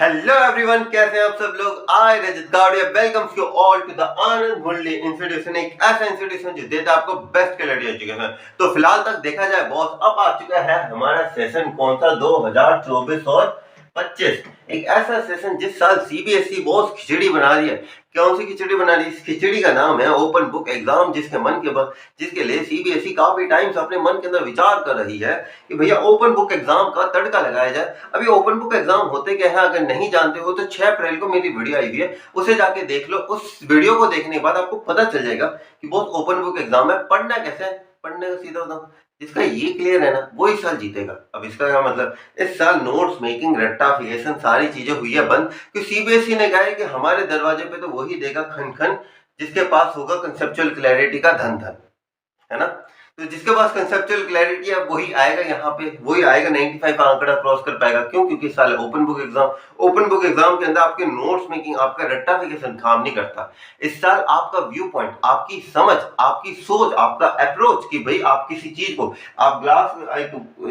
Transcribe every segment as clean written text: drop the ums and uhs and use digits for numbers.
Hello everyone, कैसे हैं आप सब लोग। I Rajat Gawadia welcomes you all to the Anand Murli institution, एक ऐसा इंस्टीट्यूशन जो देता है आपको बेस्ट क्वालिटी एजुकेशन। तो फिलहाल तक देखा जाए बॉस, अब आ चुका है हमारा सेशन कौन सा 2024 और 25। एक ऐसा सेशन जिस साल सीबीएसई बॉस खिचड़ी बना रही है। कौन सी खिचड़ी बना रही है? इस खिचड़ी का नाम है ओपन बुक एग्जाम, जिसके लिए सीबीएसई काफी टाइम से अपने मन के अंदर विचार कर रही है कि भैया ओपन बुक एग्जाम का तड़का लगाया जाए। अभी ओपन बुक एग्जाम होते क्या है, अगर नहीं जानते हो तो 6 अप्रैल को मेरी वीडियो आई हुई है, उसे जाके देख लो। उस वीडियो को देखने के बाद आपको पता चल जाएगा कि बहुत ओपन बुक एग्जाम है। पढ़ना कैसे है, पढ़ने का सीधा बताऊं, जिसका ये क्लियर है ना वो इस साल जीतेगा। अब इसका क्या मतलब, इस साल नोट्स मेकिंग, रट्टाफिकेशन सारी चीजें हुई है बंद, क्योंकि सीबीएसई ने कहा है कि हमारे दरवाजे पे तो वही देगा खन खन जिसके पास होगा कंसेप्चुअल क्लैरिटी का धन धन, है ना। तो जिसके पास कंसेप्चुअल क्लैरिटी है वही आएगा, यहाँ पे वही आएगा 95 का आंकड़ा क्रॉस कर पाएगा। क्यों? क्योंकि इस साल ओपन बुक एग्जाम के अंदर आपके नोट्स मेकिंग, आपका रट्टाफिकेशन काम नहीं करता। इस साल आपका व्यू पॉइंट, आपकी समझ, आपकी सोच, आपका अप्रोच कि भाई आप किसी चीज को, आप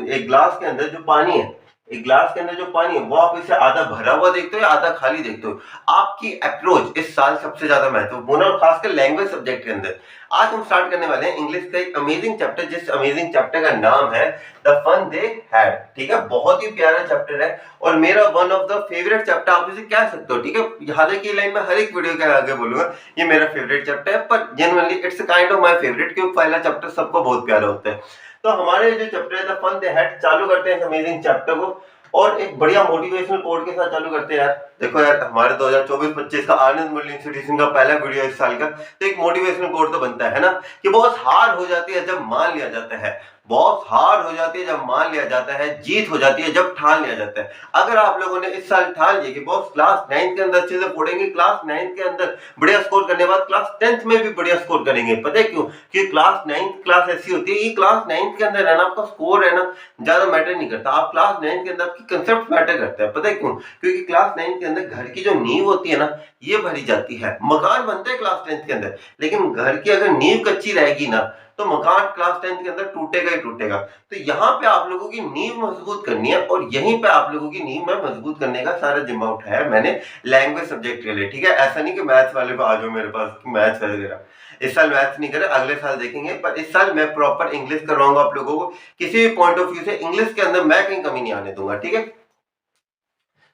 एक ग्लास के अंदर जो पानी है, वो आप इसे आधा भरा हुआ देखते हो या आधा खाली देखते हो। आपकी अप्रोच इस साल सबसे ज्यादा महत्वपूर्ण है, और खासकर लैंग्वेज सब्जेक्ट के अंदर। आज हम स्टार्ट करने वाले हैं इंग्लिश का एक अमेजिंग चैप्टर, जिस अमेजिंग चैप्टर का नाम है द फन दे हैड। ठीक है, बहुत ही प्यारा चैप्टर है और मेरा one of the favourite chapter आप इसे कह सकते हो। ठीक है, हालांकि ये लाइन मैं हर एक वीडियो के आगे बोलूंगा ये मेरा फेवरेट चैप्टर है, पर genuinely it's kind of my favourite, क्योंकि पहला चैप्टर सबको बहुत प्यारा होता है। तो हमारे जो चैप्टर है द फन दे हैड, चालू करते हैं इस अमेजिंग चैप्टर को और एक बढ़िया मोटिवेशनल कोड के साथ चालू करते हैं। यार देखो यार, हमारे 2024-25 का आनंद मुरली इंस्टीट्यूशन का पहला वीडियो इस साल का, तो एक मोटिवेशनल कोड तो बनता है ना, कि बहुत हार हो जाती है जब मान लिया जाता है, बहुत हार हो जाती है जब मान लिया जाता है, जीत हो जाती है जब ठान लिया जाता है। अगर आप लोगों ने इस साल ठान लिया कि बहुत क्लास 9 के अंदर अच्छे से पढ़ेंगे, क्लास 9 के अंदर बढ़िया स्कोर करने के बाद क्लास 10th में भी बढ़िया स्कोर करेंगे। पता है क्यों? क्योंकि क्लास 9th क्लास ऐसी होती है, ये क्लास 9th के अंदर है ना, आपका स्कोर है ना ज्यादा मैटर नहीं करता। आप क्लास 9 के अंदर आपकी कंसेप्ट मैटर करता है। पता है क्यों? क्योंकि क्लास 9 के अंदर घर की जो नींव होती है ना, ये भरी जाती है। मकान बनते हैं क्लास 10th के अंदर, लेकिन घर की अगर नींव कच्ची रहेगी ना तो मकान क्लास 10th के अंदर टूटेगा ही टूटेगा। तो यहाँ पे आप लोगों की नींव मजबूत करनी है, और यहीं पे आप लोगों की नींव में मजबूत करने का सारा जिम्मा उठाया मैंने लैंग्वेज सब्जेक्ट के लिए। ठीक है, ऐसा नहीं कि मैथ्स वाले पे आ जाओ मेरे पास, मैथ्स वगैरह इस साल मैथ्स नहीं करे, अगले साल देखेंगे, पर इस साल मैं प्रॉपर इंग्लिश करवाऊंगा आप लोगों को। किसी भी पॉइंट ऑफ व्यू से इंग्लिश के अंदर मैं कहीं कमी नहीं आने दूंगा। ठीक है,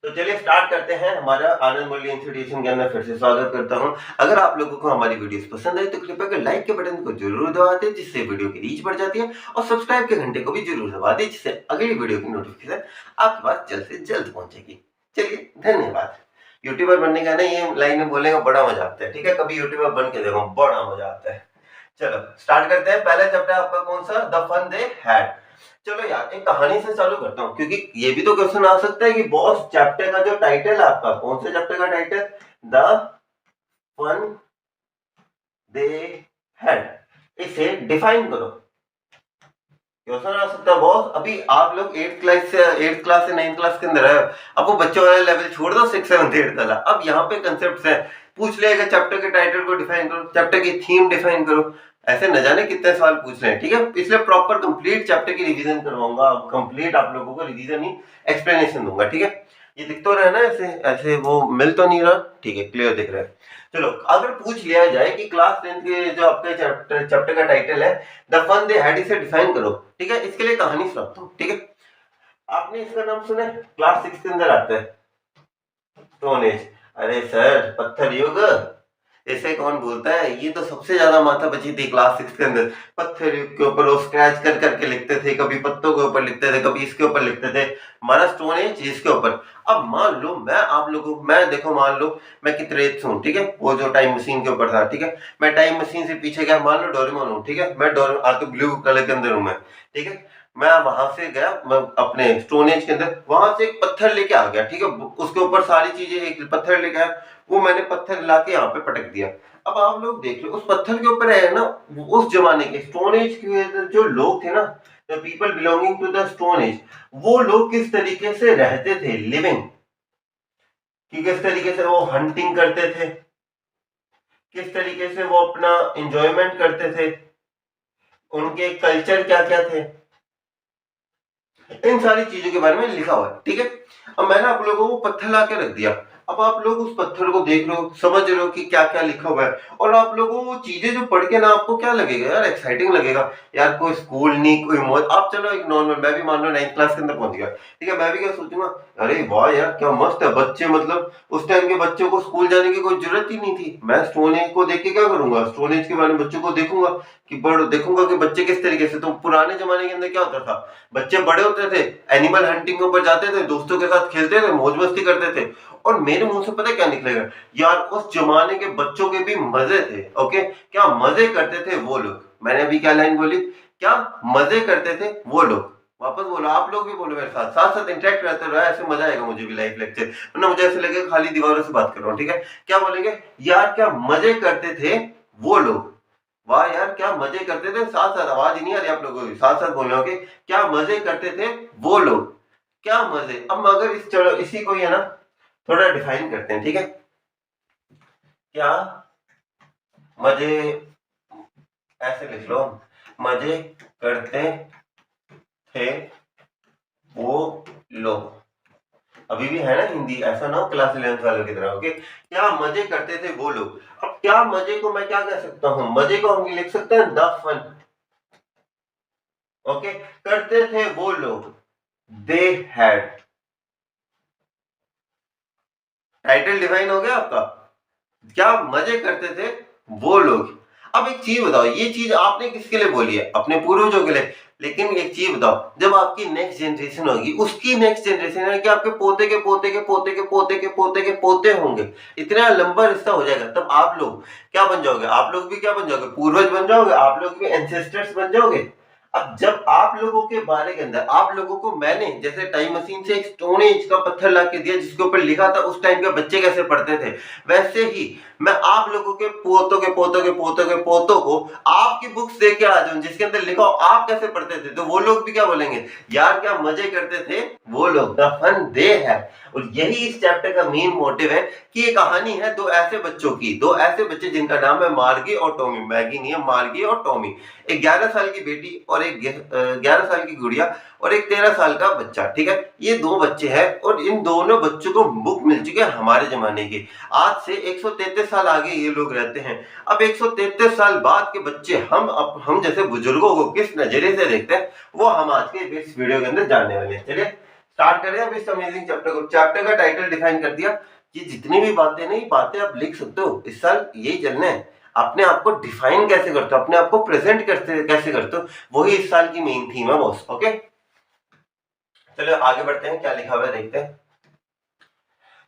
तो चलिए स्टार्ट करते हैं। हमारा आनंद मुरली इंस्टीट्यूशन के अंदर फिर से स्वागत करता हूं। अगर आप लोगों को हमारी वीडियोस पसंद आई तो कृपया कर लाइक के बटन को जरूर दबा दें, जिससे वीडियो की रीच बढ़ जाती है, और सब्सक्राइब के घंटे को भी जरूर दबा दें, जिससे अगली वीडियो की नोटिफिकेशन आपके पास जल्द से जल्द पहुंचेगी। चलिए, धन्यवाद। यूट्यूबर बनने का ना, ये लाइन में बोलने का बड़ा मजा आता है। ठीक है, कभी यूट्यूबर बन के देखो, बड़ा मजा आता है। चलो स्टार्ट करते हैं। पहला चैप्टर आपका कौन सा? The fun they had. चलो यार, एक कहानी से चालू करता हूँ, क्योंकि ये भी तो क्वेश्चन आ सकता है कि बॉस चैप्टर का जो टाइटल है आपका, कौन से चैप्टर का title? The fun they had, इसे डिफाइन करो। क्वेश्चन आ सकता है बॉस, अभी आप लोग 8th क्लास से 9th क्लास के अंदर है, आपको बच्चों वाला लेवल छोड़ दो, 6th 7th 8th वाला। अब यहाँ पे कंसेप्ट है, पूछ लेगा चैप्टर के टाइटल को डिफाइन करो, चैप्टर की थीम डिफाइन करो। ऐसे न जाने कितने सवाल पूछ रहे हैं। ठीक है, इसलिए प्रॉपर कंप्लीट चैप्टर की रिवीजन करवाऊंगा, कंप्लीट आप लोगों को रिवीजन ही एक्सप्लेनेशन दूंगा। ठीक है, ये दिख तो रहा है ना, ऐसे ऐसे वो मिल तो नहीं रहा? ठीक है, क्लियर दिख रहा है। चलो, अगर पूछ लिया जाए कि क्लास 10th के जो आपके चैप्टर का टाइटल है द फन दे हैड, इसे डिफाइन करो। ठीक है, इसके लिए कहानी सुनाता हूँ। ठीक है, आपने इसका नाम सुना है? क्लास 6 के अंदर आता है, स्टोन एज। अरे सर, पत्थर युग, इसे कौन भूलता है? ये तो सबसे ज्यादा माथा बची थी क्लास 6 के अंदर। पत्थर युग के ऊपर वो स्क्रैच कर करके लिखते थे, कभी पत्तों के ऊपर लिखते थे, कभी इसके ऊपर लिखते थे, हमारा स्टोन एज इसके ऊपर। अब मान लो मैं देखो, मान लो मैं कितरेज हूँ। ठीक है, वो जो टाइम मशीन के ऊपर था। ठीक है, मैं टाइम मशीन से पीछे गया, मान लो डोरेमोन हूँ। ठीक है, मैं तो ब्लू कलर के अंदर हूँ मैं। ठीक है, मैं वहां से गया, मैं अपने स्टोन एज के अंदर, वहां से एक पत्थर लेके आ गया। ठीक है, उसके ऊपर सारी चीजें, एक पत्थर लेके आया, वो मैंने पत्थर लाके यहाँ पे पटक दिया। अब आप लोग देख लो, उस पत्थर के ऊपर है ना, उस जमाने के स्टोन एज के जो लोग थे ना, the people belonging to the stone age, वो लोग किस तरीके से रहते थे, लिविंग, कि किस तरीके से वो हंटिंग करते थे, किस तरीके से वो अपना एंजॉयमेंट करते थे, उनके कल्चर क्या क्या थे, इन सारी चीजों के बारे में लिखा हुआ है। ठीक है, अब मैंने आप लोगों को पत्थर ला के रख दिया, अब आप लोग उस पत्थर को देख लो, समझ रहे हो कि क्या क्या लिखा हुआ है, और आप लोगों को वो चीजें जो पढ़ के ना आपको क्या लगेगा यार, एक्साइटिंग लगेगा यार, कोई स्कूल नहीं कोई मौज। आप चलो एक नॉर्मल, मैं भी मान लो 9th क्लास के अंदर पहुंच गया, ठीक है, मैं भी क्या सोचूंगा, अरे वाह यार क्या मस्त है बच्चे, मतलब उस टाइम के बच्चों को स्कूल जाने की कोई जरूरत ही नहीं थी। मैं स्टोन एज को देख के क्या करूंगा, स्टोन एज के बारे में बच्चों को देखूंगा कि देखूंगा कि बच्चे किस तरीके से, तो पुराने जमाने के अंदर क्या होता था, बच्चे बड़े होते थे, एनिमल हंटिंग के ऊपर जाते थे, दोस्तों के साथ खेलते थे, मौज मस्ती करते थे, और मेरे मुंह से पता है क्या निकलेगा, यार उस जमाने के बच्चों के भी मजे थे। ओके, क्या मजे करते थे वो लोग, मैंने अभी क्या लाइन बोली, क्या मजे करते थे वो लोग। वापस बोलो, आप लोग भी बोलो मेरे साथ, साथ साथ इंटरेक्ट रहते रहो, ऐसे मजा आएगा मुझे भी लाइव लेक्चर, वरना मुझे ऐसे लगेगा खाली दीवारों से बात कर रहा हूँ। ठीक है, क्या बोलेंगे, यार क्या मजे करते थे वो लोग, वाह यार क्या मजे करते थे, साथ साथ, आवाज ही नहीं आ रही आप लोगों की, साथ साथ बोल रहे हो कि क्या मजे करते थे वो लोग, क्या मजे। अब अगर चलो इसी को ही है ना थोड़ा डिफाइन करते हैं, ठीक है, क्या मजे, ऐसे लिख लो, मजे करते थे वो लोग, अभी भी है ना हिंदी, ऐसा ना हो क्लास 11th वालों की तरह। ओके, क्या मजे करते थे वो लोग, अब क्या मजे को मैं क्या कह सकता हूं, मजे को हम लिख सकते हैं द फन। ओके, करते थे वो लोग, दे हैड, टाइटल डिफाइन हो गया आपका, क्या मजे करते थे वो लोग। अब एक चीज बताओ, ये चीज आपने किसके लिए बोली है, अपने पूर्वजों के लिए, लेकिन एक चीज बताओ, जब आपकी नेक्स्ट जनरेशन होगी, उसकी नेक्स्ट जनरेशन है कि आपके पोते के पोते के पोते के पोते के पोते के पोते होंगे, इतना लंबा रिश्ता हो जाएगा, तब आप लोग क्या बन जाओगे, आप लोग भी क्या बन जाओगे, पूर्वज बन जाओगे, आप लोग भी एंसेस्टर्स बन जाओगे। अब जब आप लोगों के बारे के अंदर, आप लोगों को मैंने जैसे टाइम मशीन से एक स्टोन एज का पत्थर ला के दिया जिसके ऊपर लिखा था उस टाइम के बच्चे कैसे पढ़ते थे, वैसे ही मैं आप लोगों के पोतों के पोतों के पोतों के पोतों को आपकी बुक्स दे के आ जाऊं जिसके अंदर लिखा हो आप कैसे पढ़ते थे, तो वो लोग भी क्या बोलेंगे, यार क्या मजे करते थे वो लोग, द फन दे है। और यही इस चैप्टर का मेन मोटिव है कि ये कहानी है दो ऐसे बच्चों की, दो ऐसे बच्चे जिनका नाम है मार्गी और टॉमी, मैगी नहीं है, मार्गी और टॉमी, एक 11 साल की बेटी और एक 11 साल की गुड़िया और एक 13 साल का बच्चा। ठीक है, ये दो बच्चे हैं और इन दोनों बच्चों को बुक मिल चुके हैं हमारे जमाने की, आज से 133 साल आगे ये लोग रहते हैं। अब 133 साल बाद के बच्चे हम जैसे बुजुर्गों को किस नजरिए से देखते हैं वो हम आज के इस वीडियो के अंदर जानने वाले हैं। चलिए स्टार्ट करें अब इस अमेजिंग चैप्टर को। चैप्टर का टाइटल डिफाइन कर दिया, ये जितनी भी बातें नहीं बातें आप लिख सकते हो, इस साल यही चलना है, अपने आप को डिफाइन कैसे करते हो, अपने आप को प्रेजेंट कैसे करते हो, वही इस साल की मेन थीम है बॉस। ओके चलो आगे बढ़ते हैं, क्या लिखा हुआ है देखते हैं।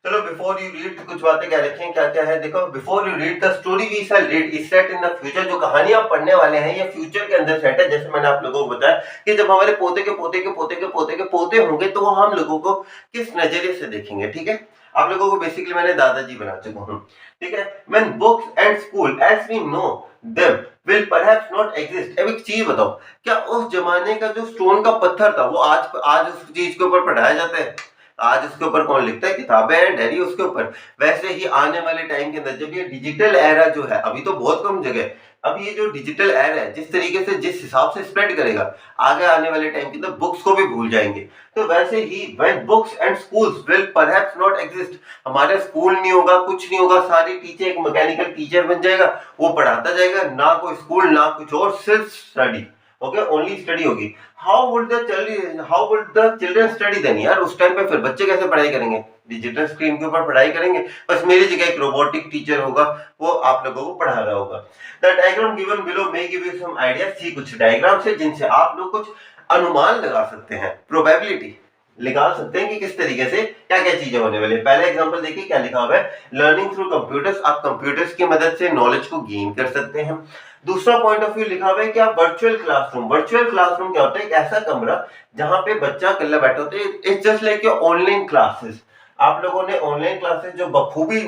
चलो बिफोर यू रीड कुछ बातें क्या लिखी हैं, क्या क्या है देखो। Before you read the story we shall read is set in the future, जो कहानी आप पढ़ने वाले हैं ये फ्यूचर के अंदर सेट है। जैसे मैंने आप लोगों को बताया कि जब हमारे पोते के पोते के पोते के पोते के पोते होंगे तो वो हम लोगों को किस नजरिए से देखेंगे। ठीक है, आप लोगों को बेसिकली मैंने दादाजी बना चुका हूँ। ठीक है, when books and school as we know them will perhaps not exist. अब एक चीज बताओ, क्या उस जमाने का जो स्टोन का पत्थर था वो आज उस चीज के ऊपर पढ़ाया जाता है? आज उसके ऊपर कौन लिखता है, किताबें हैं डायरी उसके ऊपर। वैसे ही आने वाले टाइम के अंदर जब ये डिजिटल एरा जो है, अभी तो बहुत कम जगह, अब ये जो डिजिटल एरा है जिस तरीके से जिस हिसाब से स्प्रेड करेगा, आगे आने वाले टाइम के अंदर बुक्स को भी भूल जाएंगे। तो वैसे ही when books and schools will perhaps not exist, हमारे स्कूल नहीं होगा, कुछ नहीं होगा, सारी टीचर एक मैकेनिकल टीचर बन जाएगा, वो पढ़ाता जाएगा, ना कोई स्कूल ना कुछ और, सिर्फ स्टडी। ओके, ओनली स्टडी होगी। How would the children study then, यार उस टाइम पे फिर बच्चे कैसे पढ़ाई करेंगे, डिजिटल स्क्रीन के ऊपर पढ़ाई करेंगे, बस मेरी जगह एक रोबोटिक टीचर होगा वो आप लोगों को पढ़ा रहा होगा। The diagram given below may give you some idea, see कुछ डायग्राम से जिनसे आप लोग कुछ अनुमान लगा सकते हैं, प्रोबेबिलिटी निकाल सकते हैं कि किस तरीके से क्या क्या चीजें होने वाली है। पहला एग्जांपल देखिए क्या लिखा हुआ है, लर्निंग थ्रू कंप्यूटर्स, आप कंप्यूटर्स की मदद से नॉलेज को गेन कर सकते हैं। दूसरा पॉइंट ऑफ व्यू लिखा हुआ है कि आप वर्चुअल क्लासरूम, वर्चुअल क्लासरूम क्या होता है, एक ऐसा कमरा जहां पे बच्चा अकेला बैठा होता है, it's just like your online classes. आप लोगों ने ऑनलाइन क्लासेस जो बखूबी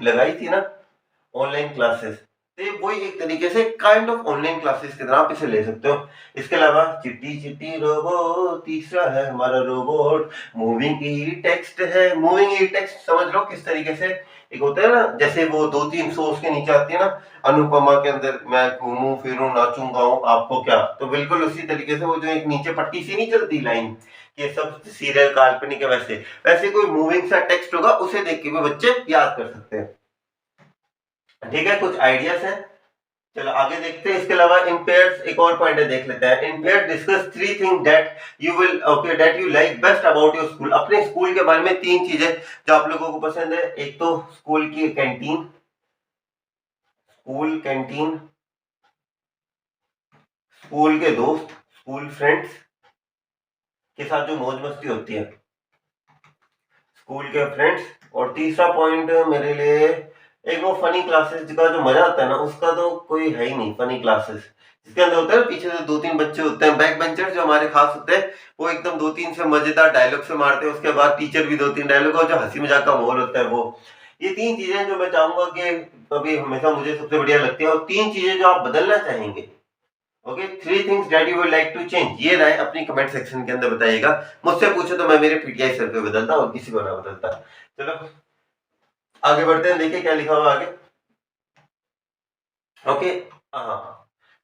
लगाई थी ना, ऑनलाइन क्लासेस, तो वही एक तरीके से काइंड ऑफ ऑनलाइन क्लासेस की तरह आप इसे ले सकते हो। इसके अलावा चिट्टी चिट्टी रोबोट, तीसरा है हमारा रोबोट, मूविंग ई टेक्स्ट है, मूविंग ई टेक्स्ट समझ लो किस तरीके से एक होता है ना, जैसे वो 2-300 उसके नीचे आती है ना, अनुपमा के अंदर मैं घूमूं फिरूं नाचूं गाऊं आपको क्या, तो बिल्कुल उसी तरीके से वो जो एक नीचे पट्टी सी नहीं चलती लाइन, ये सब सीरियल काल्पनिक है, वैसे वैसे कोई मूविंग सा टेक्स्ट होगा उसे देख के भी बच्चे याद कर सकते हैं। ठीक है, कुछ आइडियाज है। चलो आगे देखते हैं। इसके अलावा इन पेयर्स एक और पॉइंट है, देख लेते हैं। In pair discuss 3 thing that you will okay that you like best about your school. अपने स्कूल के बारे में 3 चीजें जो आप लोगों को पसंद है। एक तो स्कूल की कैंटीन, स्कूल कैंटीन, स्कूल के दोस्त, स्कूल फ्रेंड्स के साथ जो मौज मस्ती होती है, स्कूल के फ्रेंड्स। और तीसरा पॉइंट मेरे लिए एक वो फनी क्लासेस का जो मजा आता है ना, उसका तो कोई है ही नहीं। फनी क्लासेस जिसके अंदर होता है पीछे से 2-3 बच्चे होते हैं बैक बेंचर जो हमारे खास होते हैं, वो एकदम 2-3 से मजेदार डायलॉग से मारते हैं, उसके बाद टीचर भी 2-3 डायलॉग, और जो हंसी मजाक का माहौल होता है वो। ये 3 चीजें जो मैं चाहूंगा कि कभी हमेशा मुझे सबसे बढ़िया लगती है, और 3 चीजें जो आप बदलना चाहेंगे। Okay, 3 things that you would like to change, ये राय अपनी कमेंट सेक्शन के अंदर बताइएगा। मुझसे पूछो तो मैं मेरे पीटीआई सर पे बदलता और किसी को ना बदलता। चलो आगे बढ़ते हैं, देखिए क्या लिखा हुआ आगे। ओके, हाँ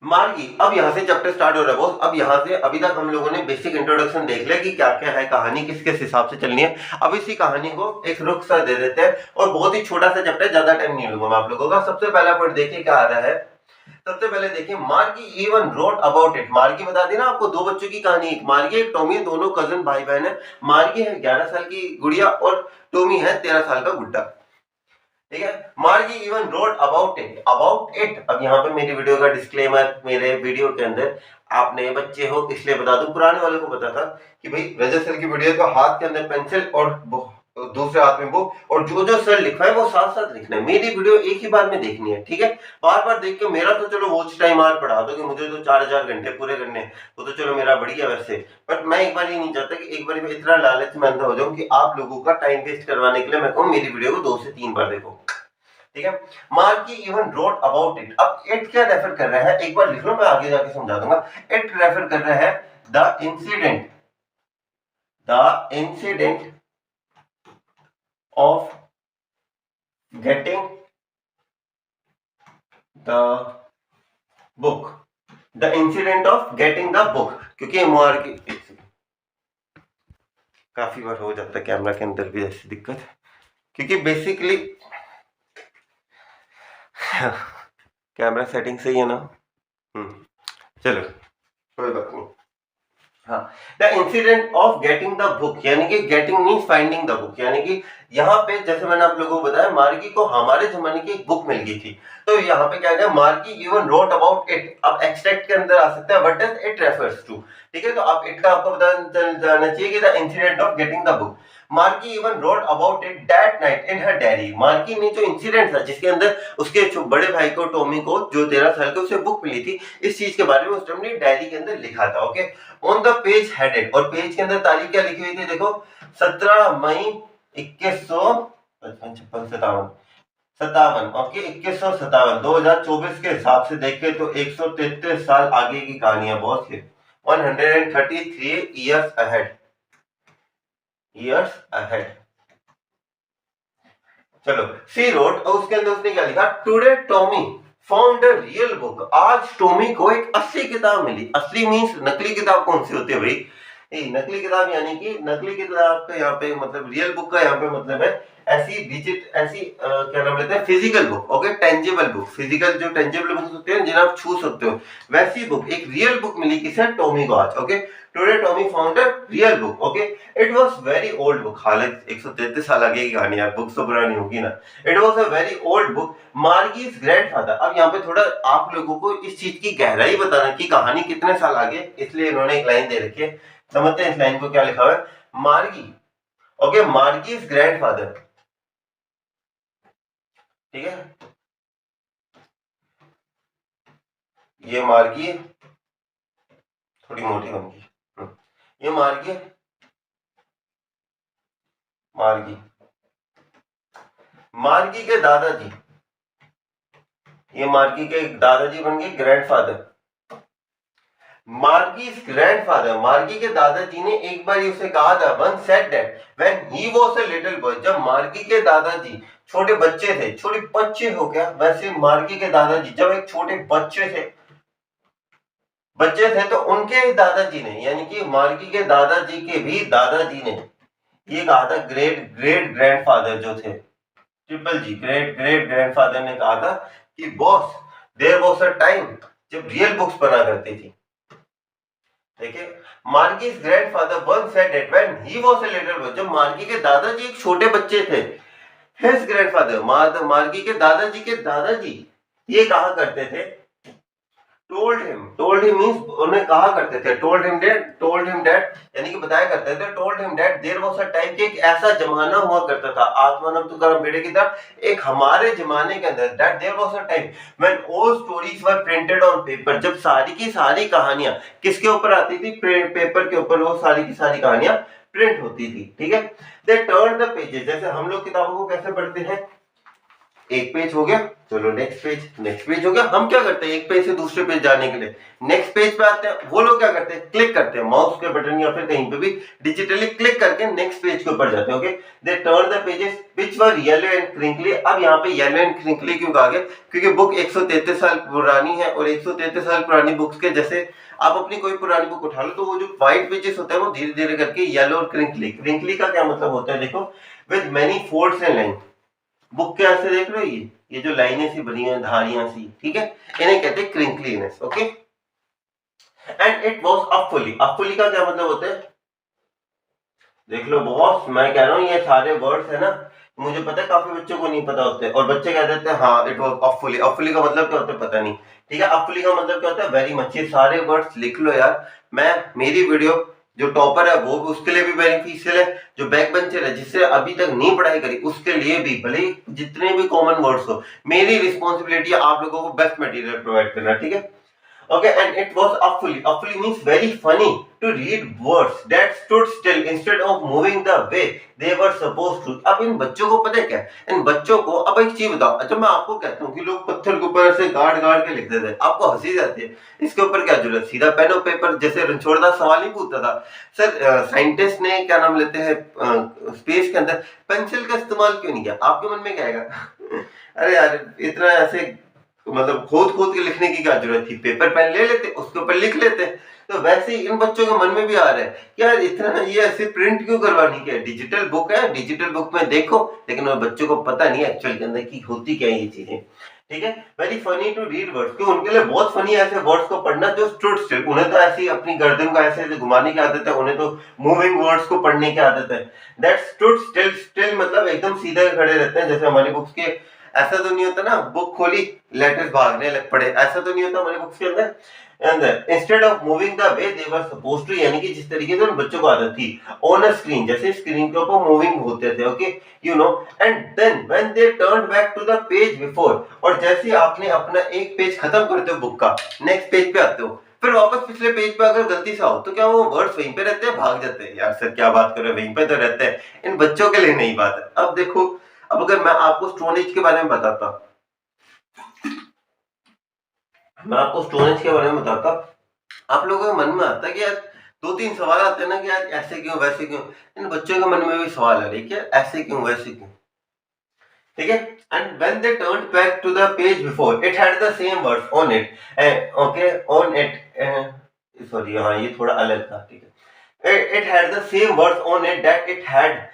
मार्गी, अब यहाँ से चैप्टर स्टार्ट हो रहा है बॉस। अब यहाँ से अभी तक हम लोगों ने बेसिक इंट्रोडक्शन देख लिया कि क्या क्या है, कहानी किस किस हिसाब से चलनी है। अब इसी कहानी को एक रुख सा दे देते हैं, और बहुत ही छोटा सा चैप्टर, ज्यादा टाइम नहीं लूंगा मैं आप लोगों का। सबसे पहला पॉइंट देखिए क्या आ रहा है। सबसे पहले देखिए, मार्गी इवन रोट अबाउट इट। मार्गी बता दी ना आपको, 2 बच्चों की कहानी, एक मार्गी एक टॉमी, दोनों कजन भाई बहन है। मार्गी है 11 साल की गुड़िया और टॉमी है 13 साल का गुड्डा। ठीक है, Margie even wrote about it. About it, अब यहाँ पे मेरी वीडियो का डिस्क्लेमर, मेरे वीडियो के अंदर आप नए बच्चे हो इसलिए बता दूं, पुराने वालों को पता था कि भाई रजत सर की वीडियो को हाथ के अंदर पेंसिल और दूसरे हाथ में बुक, और जो जो सर लिखा है वो साथ साथ लिखना है। मेरी वीडियो एक ही बार में देखनी है, ठीक है। बार बार देख के मेरा तो चलो वॉच टाइम और बढ़ा दो कि मुझे तो 4000 घंटे पूरे करने हैं, वो तो चलो मेरा बढ़िया वैसे। बट मैं एक बार ही नहीं चाहता कि एक बार में इतना लालच में अंधा हो जाऊं कि आप लोगों का टाइम वेस्ट करवाने के लिए मैं कहूँ मेरी वीडियो को 2 से 3 बार देखो। ठीक है, marquee even wrote about it. अब इट क्या रेफर कर रहा है, एक बार लिख लो, मैं आगे जाके समझा दूंगा। इट रेफर कर रहा है the incident, the incident of getting the book, the incident of getting the book. क्योंकि मार्की, काफी बार हो जाता है कैमरा के अंदर भी ऐसी दिक्कत, क्योंकि बेसिकली कैमरा सेटिंग सही है ना। चलो कोई बात नहीं। हाँ, the incident of getting the book, यानी कि getting means finding the book, यानी कि यहाँ पे जैसे मैंने आप लोगों को बताया मार्गी को हमारे जमाने की एक बुक मिल गई थी। तो यहाँ पे क्या है, Margie even wrote about it. अब एक्सट्रैक्ट के अंदर आ सकता है what does it refers to. ठीक है, तो आप इट का आपको पता चल जाना चाहिए कि the incident of getting the book. Margie even wrote about it that night in her diary. Margie ने जो इंसिडेंट था जिसके अंदर उसके बड़े भाई को टॉमी को जो 13 साल के उसे बुक मिली थी, इस चीज के बारे में उसने डायरी के अंदर लिखा था। Okay, on the page headed, और पेज के अंदर तारीख क्या लिखी हुई थी देखो, 17 मई 2157, ओके 2157, 2024 के हिसाब से देखें तो 133 साल आगे की कहानी है बॉस ये। 133 years ahead, चलो सी रोड, और उसके अंदर उसने क्या लिखा, today Tommy found a real book. आज टॉमी को एक असली किताब मिली। असली मींस नकली किताब कौन सी होती है भाई, नकली किताब, यानी कि नकली किताब का यहाँ पे मतलब, रियल बुक का यहाँ पे मतलब है ऐसी डिजिट, ऐसी क्या नाम लेते हैं, physical book. Okay, tangible book, physical जो टेंजिबल बुक्स होते हैं जिन्हें आप छू सकते हो, वैसी बुक, एक रियल बुक मिली किसे, टॉमी को आज। Okay, today Tommy found a real book. Okay, it was very old book, हालांकि 133 साल आगे की कहानी है, बुक तो पुरानी होगी ना। It was a very old book, Margie's grandfather. अब यहाँ पे थोड़ा आप लोगों को इस चीज की गहराई बताना कि कहानी कितने साल आगे, इसलिए इन्होंने एक लाइन दे रखी है, समझते हैं इस लाइन को क्या लिखा हुआ है। मार्गी, ओके, मार्गीज ग्रैंडफादर, ठीक है, ये मार्गी थोड़ी मोटी बन गई, ये मार्गी, मार्गी, मार्गी के दादाजी, ये मार्गी के दादाजी बन गए ग्रैंडफादर। मार्गी's ग्रैंडफादर, मार्गी के दादाजी ने एक बार उसे कहा था, one said that when he was a little boy, जब मार्गी के दादाजी छोटे बच्चे थे, छोटे बच्चे हो गया, वैसे मार्गी के दादाजी जब एक छोटे बच्चे थे तो उनके दादाजी ने, यानी कि मार्गी के दादाजी के भी दादाजी ने ये कहा था, ग्रेट ग्रेट ग्रैंडफादर जो थे, triple G, great great grandfather ने कहा था कि boss, there was a time जब रियल बुक्स बना करती थी। देखिए, Margie's grandfather once said that when he was a little boy, जब मार्गी के दादाजी एक छोटे बच्चे थे, his grandfather, मार्गी के दादाजी ये कहा करते थे, told him means उन्हें कहा करते थे, told him that यानी कि बताया करते थे, told him that there was a time कि एक ऐसा जमाना हुआ करता था, आत्मानम तुकाराम बेड़े की तरह, एक हमारे जमाने के अंदर, that there was a time when all stories were printed on paper, जब सारी की सारी कहानियां किसके ऊपर आती थी, पेपर के ऊपर वो सारी की सारी कहानियां प्रिंट होती थी, ठीक है। They turned the pages, जैसे हम लोग किताबों को कैसे पढ़ते हैं, एक पेज हो गया, चलो नेक्स्ट पेज हो गया, हम क्या करते हैं एक पेज से दूसरे पेज जाने के लिए नेक्स्ट पेज पे आते हैं, वो लोग क्या करते हैं क्लिक करते हैं माउस के बटन या फिर कहीं पे भी डिजिटली क्लिक करके नेक्स्ट पेज के ऊपर जाते हैं। Okay, they turn the pages which were yellow and crinkly. अब यहाँ पे येलो एंड क्रिंकली क्यों कहा गया, क्योंकि बुक 133 साल पुरानी है और 133 साल पुरानी बुक्स के जैसे आप अपनी कोई पुरानी बुक उठा लो तो वो जो व्हाइट पेजेस होते हैं वो धीरे धीरे करके येलो और क्रिंकली का क्या मतलब होता है, देखो, with many folds and line, book के ऐसे देख रहे हो ये जो लाइनें सी बनी है, धारियां सी, ठीक है, इन्हें कहते हैं क्रिंकलीनेस। ओके, एंड इट वाज अफुली का क्या मतलब होता है, देख लो बॉस, मैं कह रहा हूँ ये सारे वर्ड्स है ना, मुझे पता है काफी बच्चों को नहीं पता होते और बच्चे कह देते हैं हाँ इट वाज अफुली का मतलब क्या होता है पता नहीं, ठीक है। अफुली का मतलब क्या होता है वेरी मच, ये सारे वर्ड्स लिख लो यार। मेरी वीडियो जो टॉपर है वो उसके लिए भी बेनिफिशियल है, जो बैक बेंचर है जिससे अभी तक नहीं पढ़ाई करी उसके लिए भी, भले जितने भी कॉमन वर्ड्स हो, मेरी रिस्पॉन्सिबिलिटी है आप लोगों को बेस्ट मटेरियल प्रोवाइड करना, ठीक है। Okay, and it was awfully means very funny to read words that stood still instead of moving the way they were supposed to। अब इन बच्चों को पता है क्या, इन बच्चों को, अब एक चीज बताओ, जब मैं आपको कहता हूँ कि लोग पत्थर के ऊपर ऐसे गाड़ के लिख देते हैं, आपको हंसी जाती है, इसके ऊपर क्या जरूरत, सीधा पेन और पेपर, जैसे रणछोड़दास सवाल ही पूछता था, सर साइंटिस्ट ने क्या नाम लेते हैं स्पेस के अंदर पेंसिल का इस्तेमाल क्यों नहीं किया, आपके मन में क्या आएगा अरे यार इतना ऐसे मतलब खोद के लिखने की क्या जरूरत थी, पेपर पेन ले लेते उसके ऊपर लिख लेते। तो वैसे ही इन बच्चों के मन में भी आ रहा है कि यार इतना ये ऐसे प्रिंट क्यों करवानी, क्या डिजिटल बुक है, डिजिटल बुक में देखो, लेकिन वो बच्चों को पता नहीं एक्चुअल के अंदर की होती क्या है ये चीजें, ठीक है। Very funny to read words, क्यों उनके लिए बहुत फनी है ऐसे वर्ड्स को पढ़ना जो स्टूड स्टिल, उन्हें तो ऐसी अपनी गर्दन को ऐसे घुमाने की आदत है, उन्हें तो मूविंग वर्ड्स को पढ़ने की आदत है। दैट स्टूड स्टिल मतलब एकदम सीधे खड़े रहते हैं, जैसे हमारी बुक्स के, ऐसा तो नहीं होता ना बुक खोली लेटर्स भागने लग पड़े, ऐसा तो नहीं होता हमारी बुक्स के अंदर instead of moving the way they were supposed to, यानी कि जिस तरीके से उन बच्चों को आदत थी ऑन अ स्क्रीन, जैसे स्क्रीन के ऊपर मूविंग होते थे, okay you know, and then when they turned back to the page before, और जैसे आपने अपना एक पेज खत्म करते हो बुक का, नेक्स्ट पेज पे आते हो, फिर वापस पिछले पेज पे अगर गलती से आओ तो क्या वो वर्ड्स वहीं पे रहते हैं, भाग जाते हैं, यार सर क्या बात कर रहे हो, वहीं पे तो रहते हैं, इन बच्चों के लिए नहीं बात है। अब देखो, अब अगर मैं आपको स्टोनेज के बारे में बताता, आप लोगों के मन में आता कि यार 2-3 सवाल आते हैं ना कि यार ऐसे क्यों वैसे क्यों, इन बच्चों के मन में भी सवाल आ रहे कि यार ऐसे क्यों वैसे क्यों, ठीक है। And when they turned back to the page before it had the same words on it, okay on it, sorry हाँ ये थोड़ा अलग था, ठीक है, it had the same words on it that it had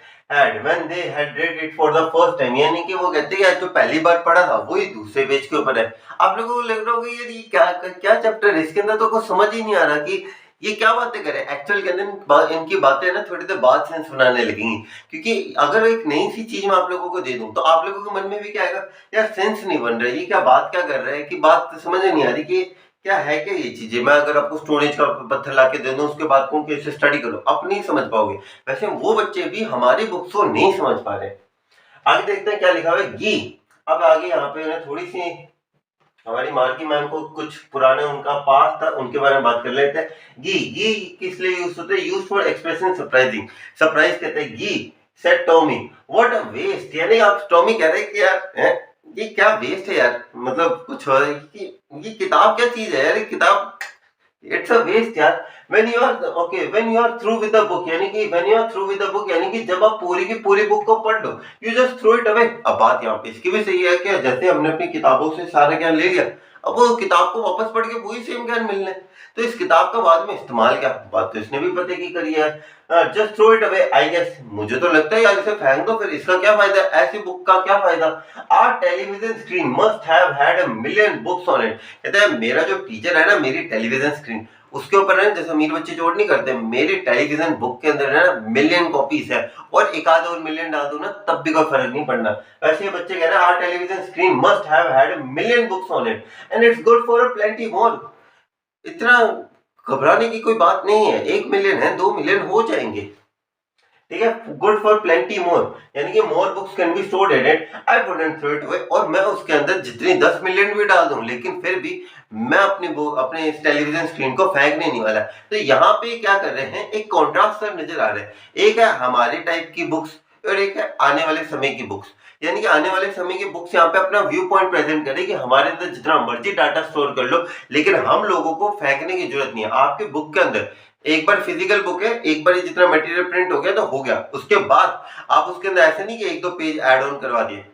when they had read it for the first time, यानी कि वो कहते हैं जो पहली बार पढ़ा था वही दूसरे पेज के ऊपर है। आप लोगों को लग रहा होगा यार ये क्या चैप्टर है, इसके अंदर तो कुछ समझ ही नहीं आ रहा कि ये क्या बातें करें, एक्चुअल के अंदर इनकी बातें ना थोड़ी देर बाद सेंस बनाने लगेंगी, क्योंकि अगर एक नई सी चीज मैं आप लोगों को दे दूं तो आप लोगों के मन में भी क्या आएगा, यार सेंस नहीं बन रहा है, ये क्या बात क्या कर रहा है, कि बात समझ नहीं आ रही कि क्या है, क्या ये चीजें, मैं अगर आपको स्टोरेज का पत्थर लाके दे दूं उसके बाद तुम कैसे स्टडी करो, आप नहीं समझ पाओगे। वैसे वो बच्चे भी हमारी बुक्स को नहीं समझ पा रहे। आगे देखते हैं क्या लिखा हुआ है, गी। अब आगे यहाँ पे उन्हें थोड़ी सी हमारी मार्की मैम को कुछ पुराने उनका पास था उनके बारे में बात कर लेते हैं। गी किस लिए यूज होते हैं, use for expressing surprising, surprise कहते हैं। Gee said Tommy what a waste, यानी आप टॉमी कह रहे हैं कि यार ये क्या वेस्ट है यार, मतलब कुछ हो रहा है कि ये किताब क्या चीज है यार, किताब इट्स अ वेस्ट यार। When you are through with the book, यानी कि when you are through with the book, यानी कि जब आप पूरी की पूरी बुक को पढ़ लो, you just throw it away. अब बात यहाँ पे इसकी भी सही है कि जैसे हमने अपनी किताबों से सारा ज्ञान ले लिया, अब वो किताब को वापस पढ़ के वही सेम ज्ञान मिलना है, तो इस किताब का बाद में इस्तेमाल क्या? बात तो इसने भी पते की करी है। Just throw it away, I guess, मुझे तो लगता है यार इसे फेंक दो, फिर इसका क्या फायदा? ऐसी बुक का क्या फायदा? Our television screen must have had a million books on it. कहते हैं मेरा जो टीचर है ना, मेरी टेलीविजन स्क्रीन, उसके ऊपर है जैसे अमीर बच्चे जोड़ नहीं करते, मेरी टेलीविजन बुक के अंदर है ना मिलियन कॉपीज है, और एक आध और मिलियन डाल दो ना तब भी कोई फर्क नहीं पड़ना। वैसे ये बच्चे कह रहे हैं our television screen must have had million books on it and it's good for a plenty more. इतना घबराने की कोई बात नहीं है, 1 मिलियन है, 2 मिलियन हो जाएंगे, ठीक है। गुड फॉर प्लेंटी मोर, यानी कि more books can be stored in it, I wouldn't throw it away. और मैं उसके अंदर जितनी 10 मिलियन भी डाल दूं, लेकिन फिर भी मैं अपने इस टेलीविजन स्क्रीन को फेंकने नहीं वाला। तो यहाँ पे क्या कर रहे हैं, एक कॉन्ट्रास्ट नजर आ रहा है। एक है हमारे टाइप की बुक्स और एक है आने वाले समय की बुक्स। यानी कि आने वाले समय की बुक्स यहाँ पे अपना व्यू पॉइंट प्रेजेंट करें कि हमारे अंदर जितना मर्जी डाटा स्टोर कर लो, लेकिन हम लोगों को फेंकने की जरूरत नहीं है। आपके बुक के अंदर एक बार फिजिकल बुक है, एक बार जितना मटेरियल प्रिंट हो गया तो हो गया, उसके बाद आप उसके अंदर ऐसे नहीं कि 1-2 पेज ऐड ऑन करवा दिए,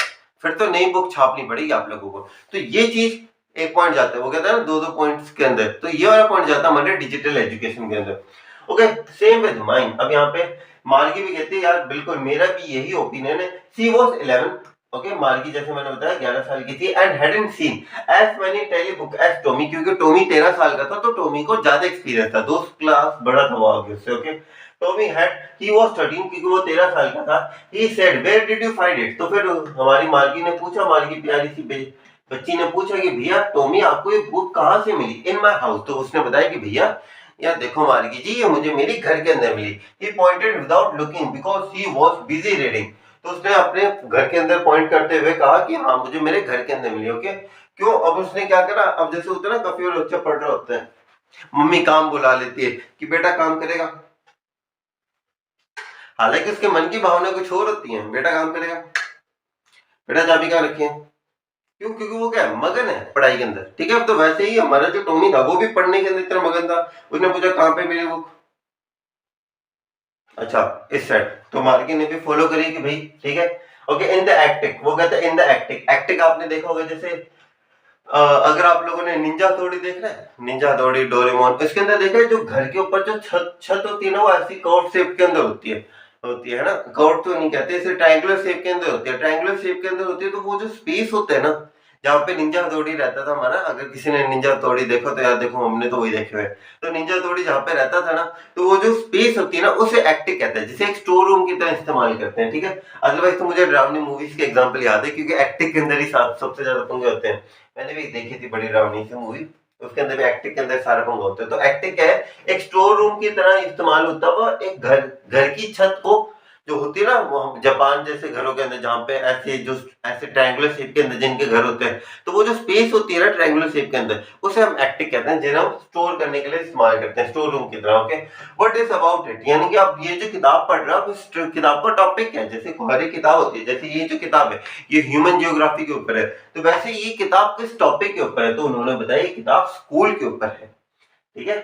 फिर तो नई बुक छापनी पड़ेगी आप लोगों को। तो ये चीज एक पॉइंट जाता है, वो कहता है ना 2-2 पॉइंट्स के अंदर, तो ये वाला पॉइंट जाता है हमारे डिजिटल एजुकेशन के अंदर। Okay, same with mine. अब यहाँ पे मार्गी भी कहते हैं यार बिल्कुल मेरा भी यही ओपिनियन है। सी वाज 11, ओके, मार्गी जैसे मैंने बताया 11 साल की थी, and hadn't seen as many telebook as Tommy, क्योंकि टॉमी 13 साल का था तो टॉमी को ज्यादा एक्सपीरियंस था, 2 क्लास बड़ा था वो आगे से। Okay, Tommy had, he was 13, क्योंकि वो 13 साल का था। He said where did you find it, तो फिर हमारी मार्गी ने पूछा, मार्गी प्यारी सी बच्ची ने पूछा कि भैया टॉमी आपको ये बुक कहाँ से मिली? इन माय हाउस। तो उसने बताया कि भैया यार देखो मार्गी जी, ये मुझे मेरी घर के अंदर मिली। He pointed without looking because he was busy reading. तो उसने अपने घर के अंदर पॉइंट करते हुए कहा कि हाँ मुझे मेरे घर के अंदर मिली। ओके, क्यों? अब उसने क्या करा, अब जैसे होता है ना काफी और बच्चे पढ़ रहे होते हैं, मम्मी काम बुला लेती है कि बेटा काम करेगा, हालांकि उसके मन की भावना कुछ और होती है, बेटा काम करेगा, बेटा चाबी कहाँ रखी है, क्यों? क्योंकि वो क्या है, मगन है पढ़ाई के अंदर, ठीक है। अब तो वैसे ही हमारा जो टोमी था वो भी पढ़ने के अंदर इतना मगन था, उसने पूछा कहाँ पे मेरी बुक, अच्छा इस साइड। तो मार्गी ने भी फॉलो करी कि भाई ठीक है। ओके, इन द एक्टिक, वो कहता है इन द एक्टिक। एक्टिक आपने देखा होगा, जैसे अगर आप लोगों ने निंजा हथौड़ी देख रहे हैं, निंजा हथौड़ी डोरेमोन, इसके अंदर देखा है जो घर के ऊपर जो छत छत होती है ना, वो ऐसी कर्व शेप के अंदर होती है ना, कर्व तो नहीं कहते इसे, ट्रायंगुलर शेप के अंदर होती है, ट्रायंगुलर शेप के अंदर होती है। तो वो जो स्पेस होता है ना जहाँ पे निंजा हथौड़ी रहता था हमारा, अगर किसी ने निंजा हथौड़ी देखो तो यार देखो हमने तो वही देखे हुए। तो निंजा हथौड़ी जहाँ पे रहता था ना, तो वो जो स्पेस होती है ना उसे एक्टिक कहते हैं, जिसे एक स्टोर रूम की तरह इस्तेमाल करते हैं, ठीक है। अदरवाइज तो मुझे डरावनी मूवीज के एग्जांपल याद है, क्योंकि एक्टिक के अंदर ही सबसे ज्यादा पंगे होते हैं। मैंने भी देखी थी बड़ी डरावनी सी मूवी, उसके अंदर भी एक्टिक के अंदर सारा पंगा होता है। तो एक्टिक है एक स्टोर रूम की तरह इस्तेमाल होता हुआ एक घर की छत को, जो होती है ना वो जापान जैसे घरों के अंदर जहाँ पे ऐसे ट्रायंगुलर शेप के अंदर जिनके घर होते हैं, तो वो जो स्पेस होती है ना ट्रायंगुलर शेप के अंदर, उसे हम एक्टिक कहते हैं, जिन्हें हम स्टोर करने के लिए इस्तेमाल करते हैं, स्टोर रूम की तरह। Okay, what is about it, यानी कि आप ये जो किताब पढ़ रहे हो, आप इस किताब का टॉपिक क्या है? जैसे हर एक किताब होती है, जैसे ये जो किताब है ये ह्यूमन जियोग्राफी के ऊपर है, तो वैसे ये किताब किस टॉपिक के ऊपर है? तो उन्होंने बताया ये किताब स्कूल के ऊपर है, ठीक है।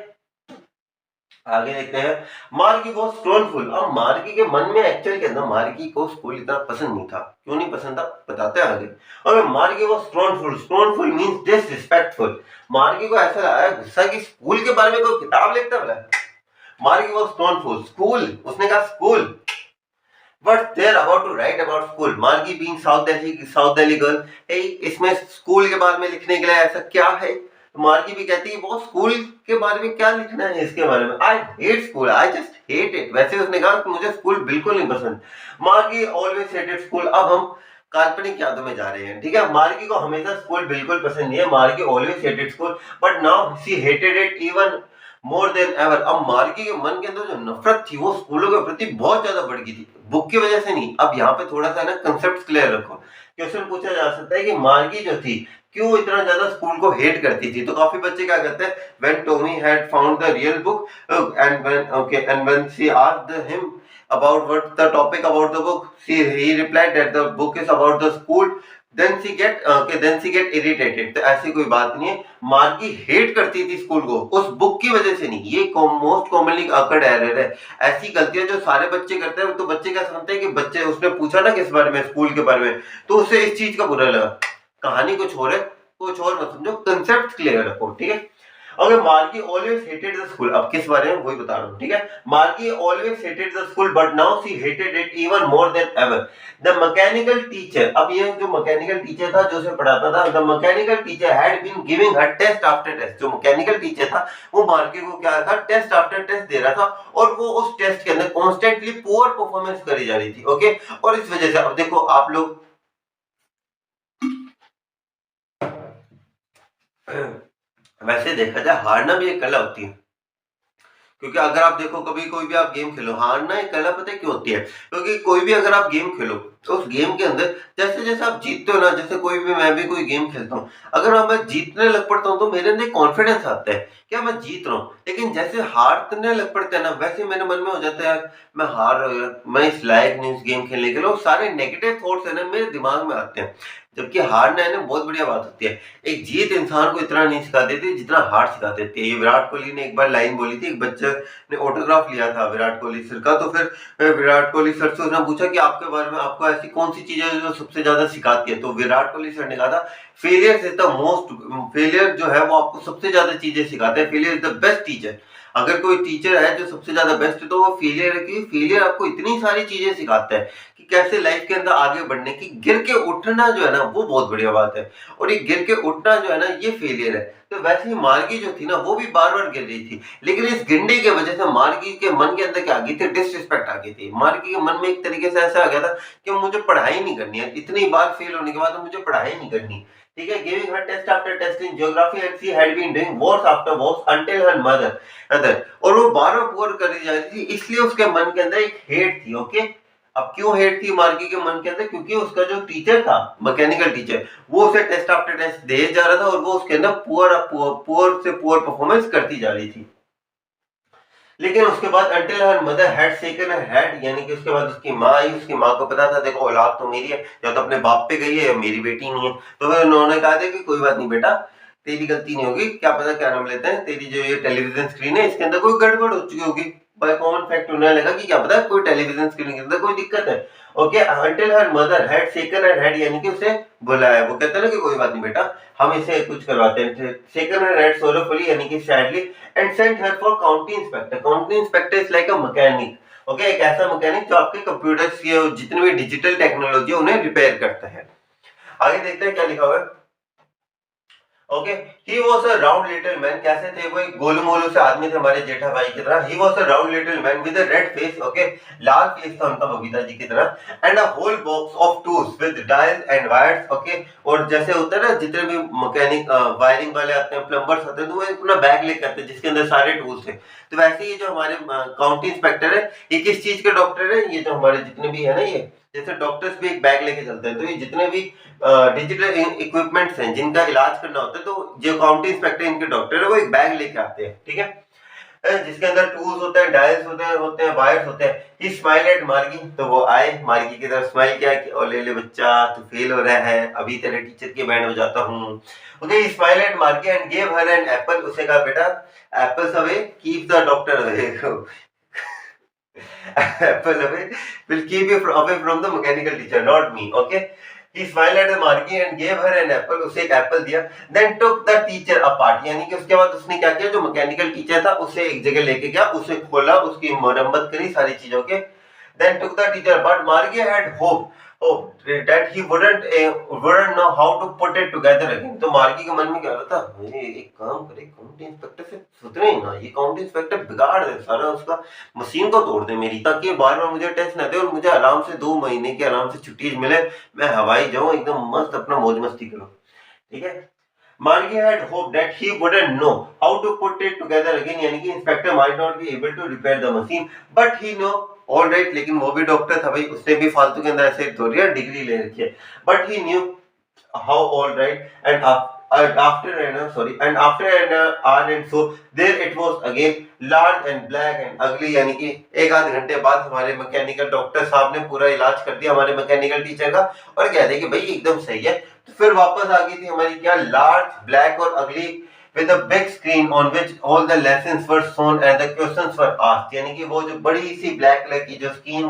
आगे देखते हैं, मार्गी को स्टोनफुल। अब मार्गी के मन में एक्चुअली के अंदर मार्गी को स्कूल इतना पसंद नहीं था। क्यों नहीं पसंद था बताते हैं आगे। और मार्गी को स्टोनफुल, स्टोनफुल मींस डिसरिस्पेक्टफुल। मार्गी को ऐसा आया गुस्सा कि स्कूल के बारे में कोई किताब लिखता है। मार्गी को स्टोनफुल, स्कूल, उसने कहा school, but they are about to write about school. Margie being south Delhi girl, इसमें स्कूल के बारे में लिखने के लिए ऐसा क्या है? मार्गी भी कहती है वो स्कूल के बारे में क्या लिखना है इसके बारे में, I hate school, I just hate it. वैसे उसने कहा कि मुझे स्कूल बिल्कुल नहीं पसंद। मार्गी ऑलवेज हेटेड स्कूल। अब हम काल्पनिक यादों में जा रहे हैं, ठीक है। मार्गी को हमेशा स्कूल बिल्कुल पसंद नहीं है, मार्गी always hated school, but now she hated it even more than ever. अब मार्गी के मन के अंदर जो नफरत थी वो स्कूलों के प्रति बहुत ज्यादा बढ़ गई थी, बुक की वजह से नहीं। अब यहाँ पे थोड़ा सा ना कंसेप्ट क्लियर रखो। क्वेश्चन पूछा जा सकता है कि मार्गी जो थी क्यों इतना ज्यादा स्कूल को हेट करती थी? तो काफी बच्चे क्या कहते हैं, when Tommy had found the real book and when she asked him about what the topic about the book, he replied that the book is about the school then she get irritated. तो ऐसी कोई बात नहीं है, मार्गी hate करती थी school को उस बुक की वजह से नहीं, ये मोस्ट कॉमनली अकर्ड एरर है। ऐसी गलतियां जो सारे बच्चे करते हैं, तो बच्चे क्या समझते हैं कि बच्चे, उसने पूछा ना किस बारे में, स्कूल के बारे में, तो उसे इस चीज का बुरा लगा। कहानी कुछ और है, कुछ और मत समझो, कंसेप्ट क्लियर रखो, ठीक है। अगर मार्गी ऑलवेज हेटेड द स्कूल, अब किस बारे में वही बता रहा हूँ, ठीक है। मार्गी always hated the school but now she hated it even more than ever. The mechanical teacher, अब ये जो मैकेनिकल टीचर था जो उसे पढ़ाता था, the mechanical teacher had been giving her test after test. जो मैकेनिकल टीचर था वो मार्गी को क्या था, टेस्ट आफ्टर टेस्ट दे रहा था, और वो उस टेस्ट के अंदर कॉन्स्टेंटली पुअर परफॉर्मेंस करी जा रही थी, ओके। और इस वजह से अब देखो आप लोग वैसे देखा जाए हारना भी एक कला होती है, क्योंकि अगर आप देखो कभी कोई भी आप गेम खेलो, हारना एक कला पता है क्यों होती है, क्योंकि कोई भी अगर आप गेम खेलो तो उस गेम के अंदर जैसे जैसे आप जीतते हो ना, जैसे कोई भी, मैं भी कोई गेम खेलता हूँ, अगर मैं जीतने लग पड़ता हूँ तो मेरे अंदर कॉन्फिडेंस आता है क्या मैं जीत रहा हूँ। लेकिन जैसे हारने लग पड़ते हैं ना, वैसे मेरे मन में हो जाता है यार मैं हार रहा हूँ यार, मैं इस लायक नहीं इस गेम खेलने के लिए, और सारे नेगेटिव थॉट्स है ना मेरे दिमाग में आते हैं। जबकि हारना है ना बहुत बढ़िया बात होती है। एक जीत इंसान को इतना नहीं सिखा देती जितना हार सिखा देती है। ये विराट कोहली ने एक बार लाइन बोली थी, एक बच्चे ने ऑटोग्राफ लिया था विराट कोहली सर का, तो फिर विराट कोहली सर से उसने पूछा कि आपके बारे में आपको ऐसी कौन सी चीज है जो सबसे ज्यादा सिखाती है, तो विराट कोहली सर ने कहा था failure is the most, failure जो है वो आपको सबसे ज्यादा चीजें सिखाता है, failure is the best teacher. अगर कोई टीचर है जो सबसे ज्यादा बेस्ट है तो वो फेलियर है, कि फेलियर आपको इतनी सारी चीजें सिखाता है कि कैसे लाइफ के अंदर आगे बढ़ने की, गिर के उठना जो है ना वो बहुत बढ़िया बात है, और ये गिर के उठना जो है ना ये फेलियर है। तो वैसे ही मार्गी जो थी ना वो भी बार बार गिर रही थी, लेकिन इस गिरने की वजह से मार्गी के मन के अंदर क्या आ गई थी, डिसरिस्पेक्ट आ गई थी। मार्गी के मन में एक तरीके से ऐसा आ गया था कि मुझे पढ़ाई नहीं करनी है, इतनी बार फेल होने के बाद मुझे पढ़ाई नहीं करनी, ठीक है। Giving her test after test in geography and she had been doing worse after worse until her mother other, और वो बार बार पुअर करी जा रही थी, इसलिए उसके मन के अंदर एक हेट थी, ओके। अब क्यों हेट थी मार्गी के मन के अंदर, क्योंकि उसका जो टीचर था मैकेनिकल टीचर, वो उसे टेस्ट आफ्टर टेस्ट दे जा रहा था, और वो उसके अंदर पुअर से पुअर परफॉर्मेंस करती जा रही थी। लेकिन उसके बाद until her mother had shaken her head, यानी कि उसके बाद उसकी माँ आई, उसकी माँ को पता था देखो औलाद तो मेरी है, या तो अपने बाप पे गई है या मेरी बेटी नहीं है, तो फिर उन्होंने कहा था कि कोई बात नहीं बेटा, तेरी गलती नहीं होगी, क्या पता क्या नाम लेते हैं, तेरी जो ये टेलीविजन स्क्रीन है इसके अंदर कोई गड़बड़ हो चुकी होगी। बाय कॉमन फैक्ट उन्हें लगा कि क्या पता कोई टेलीविजन स्क्रीन के अंदर कोई दिक्कत है, okay. Until her mother had shaken her head, यानी कि उसे बुलाया, वो कहते हैं ना कि कोई बात नहीं बेटा, हम इसे कुछ करवाते हैं, शेकन हर हेड सोरोफुली, यानी कि sadly, and sent her for county inspector. County inspector is like a mechanic. Okay, एक ऐसा मैकेनिक जो आपके कंप्यूटर्स की जितनी भी डिजिटल टेक्नोलॉजी है उन्हें रिपेयर करता है। आगे देखते हैं क्या लिखा हुआ है। Okay, he was a round little man, कैसे थे वो, एक गोलू मोलू से आदमी थे हमारे जेठा भाई की तरह। He was a round little man with a red face, okay, लाल फेस था उनका बबीता जी की तरह, and a whole box of tools with dials and wires, okay. और जैसे होता है ना जितने भी मैकेनिक वायरिंग वाले आते हैं, प्लम्बर्स आते हैं, तो वो अपना बैग लेके आते हैं जिसके अंदर सारे टूल्स हैं। तो वैसे ही जो हमारे काउंटी इंस्पेक्टर है, ये किस चीज के डॉक्टर है, ये जो हमारे जितने भी है ना, ये जैसे डॉक्टर्स भी एक बैग लेके चलते हैं, तो ये जितने भी डिजिटल इक्विपमेंट्स हैं जिनका इलाज करना होता है, तो जो काउंटी इंस्पेक्टर इनके डॉक्टर है वो एक बैग लेके आते हैं, ठीक है, जिसके अंदर टूल्स होते हैं, डायल्स होते हैं, वायर्स होते हैं। ही स्माइल एट मार्गी, तो वो आए मार्गी की तरफ, स्माइल किया कि ओ ले ले बच्चा तू फेल हो रहा है, अभी तेरे टीचर की बैंड बजाता हूँ, okay. He smile at Margie and gave her an apple, उसे कहा बेटा apples away keep the doctor away, apple away will keep you away from the mechanical teacher, not me, okay. He smiled at the Margie and gave her an apple, उसे एक Apple दिया, then took the teacher apart, यानी कि उसके बाद उसने क्या किया, जो मैकेनिकल टीचर था उसे एक जगह लेके गया, उसे खोला, उसकी मरम्मत करी सारी चीजों के, then took the teacher apart. Margie had hope that he wouldn't know how to put it together again. तो मार्गी के मन में क्या रहा था, ये एक काम करे काउंटी इंस्पेक्टर से सुधरे ही ना, ये काउंटी इंस्पेक्टर बिगाड़ दे सारा, उसका मशीन को तोड़ दे मेरी, ताकि बार बार मुझे टेस्ट ना दे और मुझे आराम से 2 महीने की आराम से छुट्टी मिले, मैं हवाई जाऊं एकदम मस्त अपना मौज मस्ती करूं, ठीक है। Margie had hoped that he wouldn't know how to put it together again, यानी कि inspector might not be able to repair the machine, but he know all right, लेकिन वो भी डॉक्टर था भाई, उसने भी फालतू के अंदर ऐसे थोड़ी डिग्री ले रखी है, but he knew how all right, and and after an hour and so there it was again large and black and ugly, यानी कि एक आध घंटे बाद हमारे मैकेनिकल डॉक्टर साहब ने पूरा इलाज कर दिया हमारे मैकेनिकल टीचर का और कहते कि भाई एकदम सही है। तो फिर वापस आ गई थी हमारी क्या, लार्ज ब्लैक और अगली with a big screen on which all the lessons were shown and the questions were asked, यानी कि वो जो बड़ी सी ब्लैक कलर की जो स्क्रीन,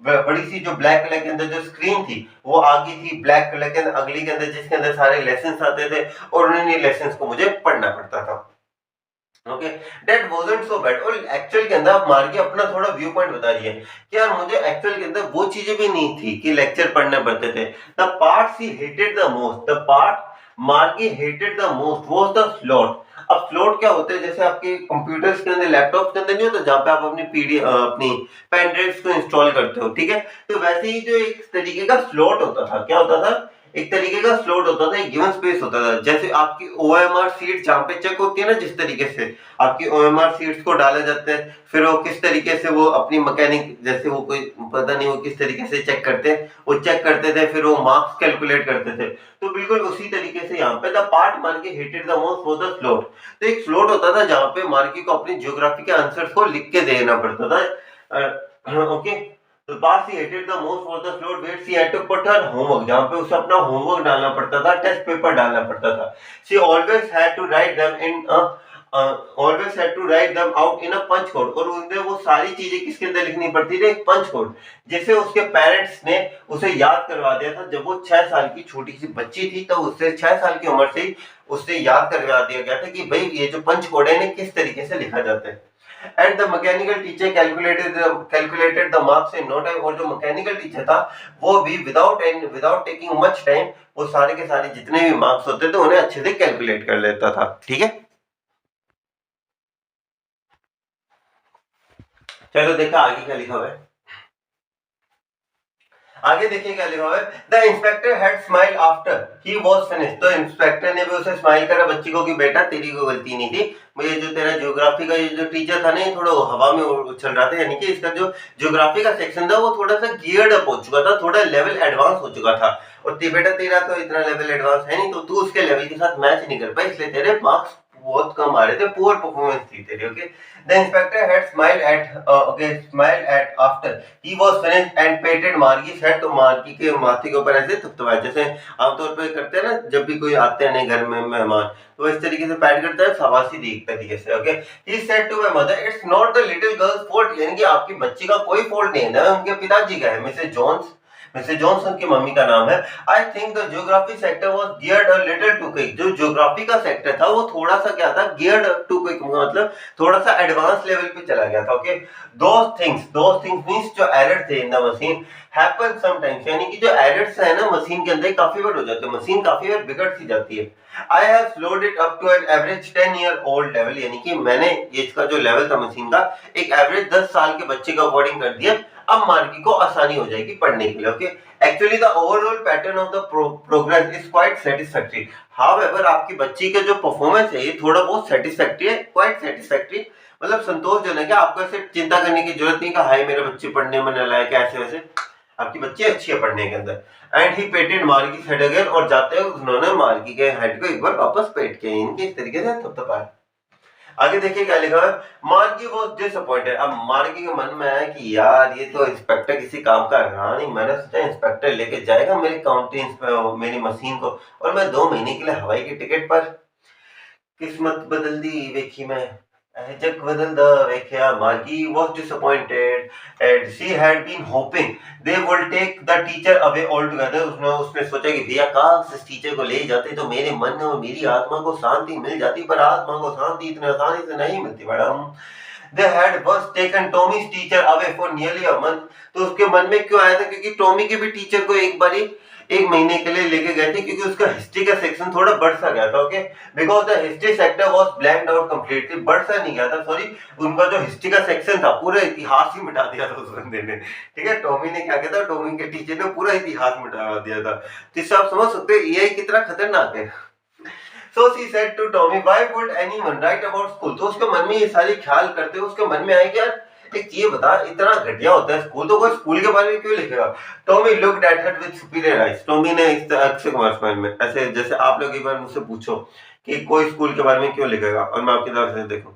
बड़ी सी जो ब्लैक कलर के अंदर जो स्क्रीन थी वो आगे थी ब्लैक कलर के अंदर अगली के अंदर, जिसके अंदर सारे लेसन्स आते थे और उन्हीं लेसन्स को मुझे पढ़ना पड़ता था। Okay, that wasn't so bad. और एक्चुअल के अंदर मार्गी अपना थोड़ा व्यू पॉइंट बता रही है कि यार मुझे एक्चुअल के अंदर वो चीजें भी नहीं थी कि लेक्चर पढ़ने पड़ते थे। The part she hated the most, the part Margie hated the most was the slot. अब स्लॉट क्या होते हैं, जैसे आपके कंप्यूटर्स के अंदर लैपटॉप के अंदर नहीं होता जहाँ पे आप अपनी अपनी पेन ड्राइव्स को इंस्टॉल करते हो, ठीक है, तो वैसे ही जो एक तरीके का स्लॉट होता था, क्या होता था, एक तरीके का स्लॉट होता था, एक गिवन स्पेस होता था। जैसे आपकी ओएमआर सीट जहाँ पे चेक होती है ना, जिस तरीके से आपकी ओएमआर सीट्स को डाला जाता है, फिर वो किस तरीके से वो अपनी मैकेनिक, जैसे वो कोई पता नहीं वो किस तरीके से चेक करते हैं, वो चेक करते थे, फिर वो मार्क्स कैलकुलेट करते थे। तो बिल्कुल उसी तरीके से यहाँ पे the part marquee hated the most was the slot. तो एक स्लॉट होता था जहाँ पे मार्की को अपनी ज्योग्राफी के आंसर्स को लिख के देना पड़ता था। ओके, तो पास ही hated the most was the slot where she had to put her homework, जहाँ पे उसे अपना होमवर्क डालना पड़ता था, टेस्ट पेपर डालना पड़ता था। She always had to write them in a always had to write them out in a punch code, और उन्हें वो सारी चीजें किसके अंदर लिखनी पड़ती थी, एक पंच कोड, जिसे उसके पेरेंट्स ने उसे याद करवा दिया था। जब वो 6 साल की छोटी सी बच्ची थी तो उससे 6 साल की उम्र से ही उससे याद करवा दिया गया था कि भाई ये जो पंच कोड है इन्हें किस तरीके से लिखा जाता है। And the mechanical teacher calculated the marks in no time, और जो मैकेनिकल टीचर था वो भी without taking much time वो सारे के सारे जितने भी मार्क्स होते थे उन्हें अच्छे से कैलकुलेट कर लेता था, ठीक है। चलो देखा आगे क्या लिखा हुआ है, आगे देखिए क्या लिखा हुआ है, the inspector had smile after he was finished. तो इंस्पेक्टर ने भी उसे स्माइल करा बच्ची को कि बेटा तेरी कोई गलती नहीं थी, मुझे जो तेरा ज्योग्राफी का ये जो टीचर था ना ये थोड़ा हवा में उछल रहा था, यानी कि इसका जो ज्योग्राफी का सेक्शन था वो थोड़ा सा गियर्ड अप हो चुका था, थोड़ा लेवल एडवांस हो चुका था, और बेटा तेरा तो इतना लेवल एडवांस है नहीं, तो तू उसके लेवल के साथ मैच नहीं कर पाई, इसलिए तेरे मार्क्स बहुत कम आ रहे थे, पुअर परफॉर्मेंस थी तेरी। Okay, the inspector had smiled at after he was finished and patted Margie's head. तो मार्गी के माथे के ऊपर ऐसे थपथपाया, जैसे आमतौर पे करते हैं ना जब भी कोई आते हैं नए घर में मेहमान, तो इस तरीके से पैट करता है शाबाशी दी एक तरीके से। Okay, he said to my mother it's not the little girl's fault, यानी कि आपकी बच्ची का कोई फॉल्ट नहीं है ना, उनके पिताजी का है, मिसेस जॉनसन की मम्मी का नाम है। I think the geography sector was geared a little too quick. जो ज्योग्राफी का सेक्टर था वो थोड़ा सा क्या था, गियर्ड टू क्विक, मतलब थोड़ा सा एडवांस लेवल पे चला गया था। ओके, दोस थिंग्स मींस जो एरर थे in the machine happen sometimes, यानी कि जो एरर्स है ना मशीन के अंदर काफी बार हो जाते हैं, मशीन काफी बार बिगड़ सी जाती है। I have slowed it up to an average 10 year old level, यानी कि मैंने इसका जो लेवल था मशीन का एक एवरेज 10 साल के बच्चे के अकॉर्डिंग कर दिया। अब मार्गी को आसानी हो जाएगी पढ़ने के लिए। Okay, actually the overall pattern of the progress is quite satisfactory. However आपकी बच्ची का जो परफॉर्मेंस है ये थोड़ा बहुत सैटिस्फैक्टरी है, क्वाइट सैटिस्फैक्टरी, मतलब संतोषजनक है। आपको ऐसे चिंता करने की जरूरत नहीं कि हाय मेरे बच्चे पढ़ने में नालायक है, ऐसे वैसे आपकी बच्ची अच्छी है पढ़ने के अंदर। And he पेटेड Margie's head again, और जाते हुए उन्होंने मार्गी के हेड को एक बार वापस पेट किया, इनके इस तरीके से थपथपाया। आगे देखिए क्या लिखा है, मार्गी वाज डिसअपॉइंटेड। अब मार्गी के मन में आया कि यार ये तो इंस्पेक्टर किसी काम का रहा नहीं, मैंने सोचा इंस्पेक्टर लेके जाएगा मेरी काउंटिंग मेरी मशीन को, और मैं 2 महीने के लिए हवाई की टिकट पर। किस्मत बदल दी वेखी मैं, जग बदल द वेख्या। मार्गी was disappointed and she had been hoping they would take the teacher away altogether। उसने सोचा कि भैया काश इस टीचर को ले जाते तो मेरे मन और मेरी आत्मा को शांति मिल जाती, पर आत्मा को शांति इतनी आसानी से नहीं मिलती madam. They had once taken Tommy's teacher away for nearly a month। तो उसके मन में क्यों आया था, क्योंकि टॉमी के भी टीचर को एक बारी 1 महीने के लिए लेके गए थे, क्योंकि उसका हिस्ट्री का सेक्शन थोड़ा बढ़ सा गया था। Okay, because the history sector was blanked out completely. बढ़ सा नहीं गया था, सॉरी, उनका जो हिस्ट्री का सेक्शन था पूरा इतिहास ही मिटा दिया था उस बंदे ने, ठीक है। टॉमी ने क्या किया था, टॉमी के टीचर ने पूरा इतिहास मिटा दिया था। तो इससे आप समझ सकते हैं ये कितना खतरनाक है। So she said to Tommy, why would anyone write about school? तो उसके मन में ये सारे ख्याल करते हुए उसके मन में आया कि यार एक ये बता, इतना घटिया होता है स्कूल तो कोई स्कूल के बारे में क्यों लिखेगा? Tommy looked at her with superior eyes. Tommy ने अक्षय कुमार स्माइल में ऐसे, जैसे आप लोग एक बार मुझसे पूछो कि कोई स्कूल के बारे में क्यों लिखेगा, और मैं आपकी तरफ से देखूं।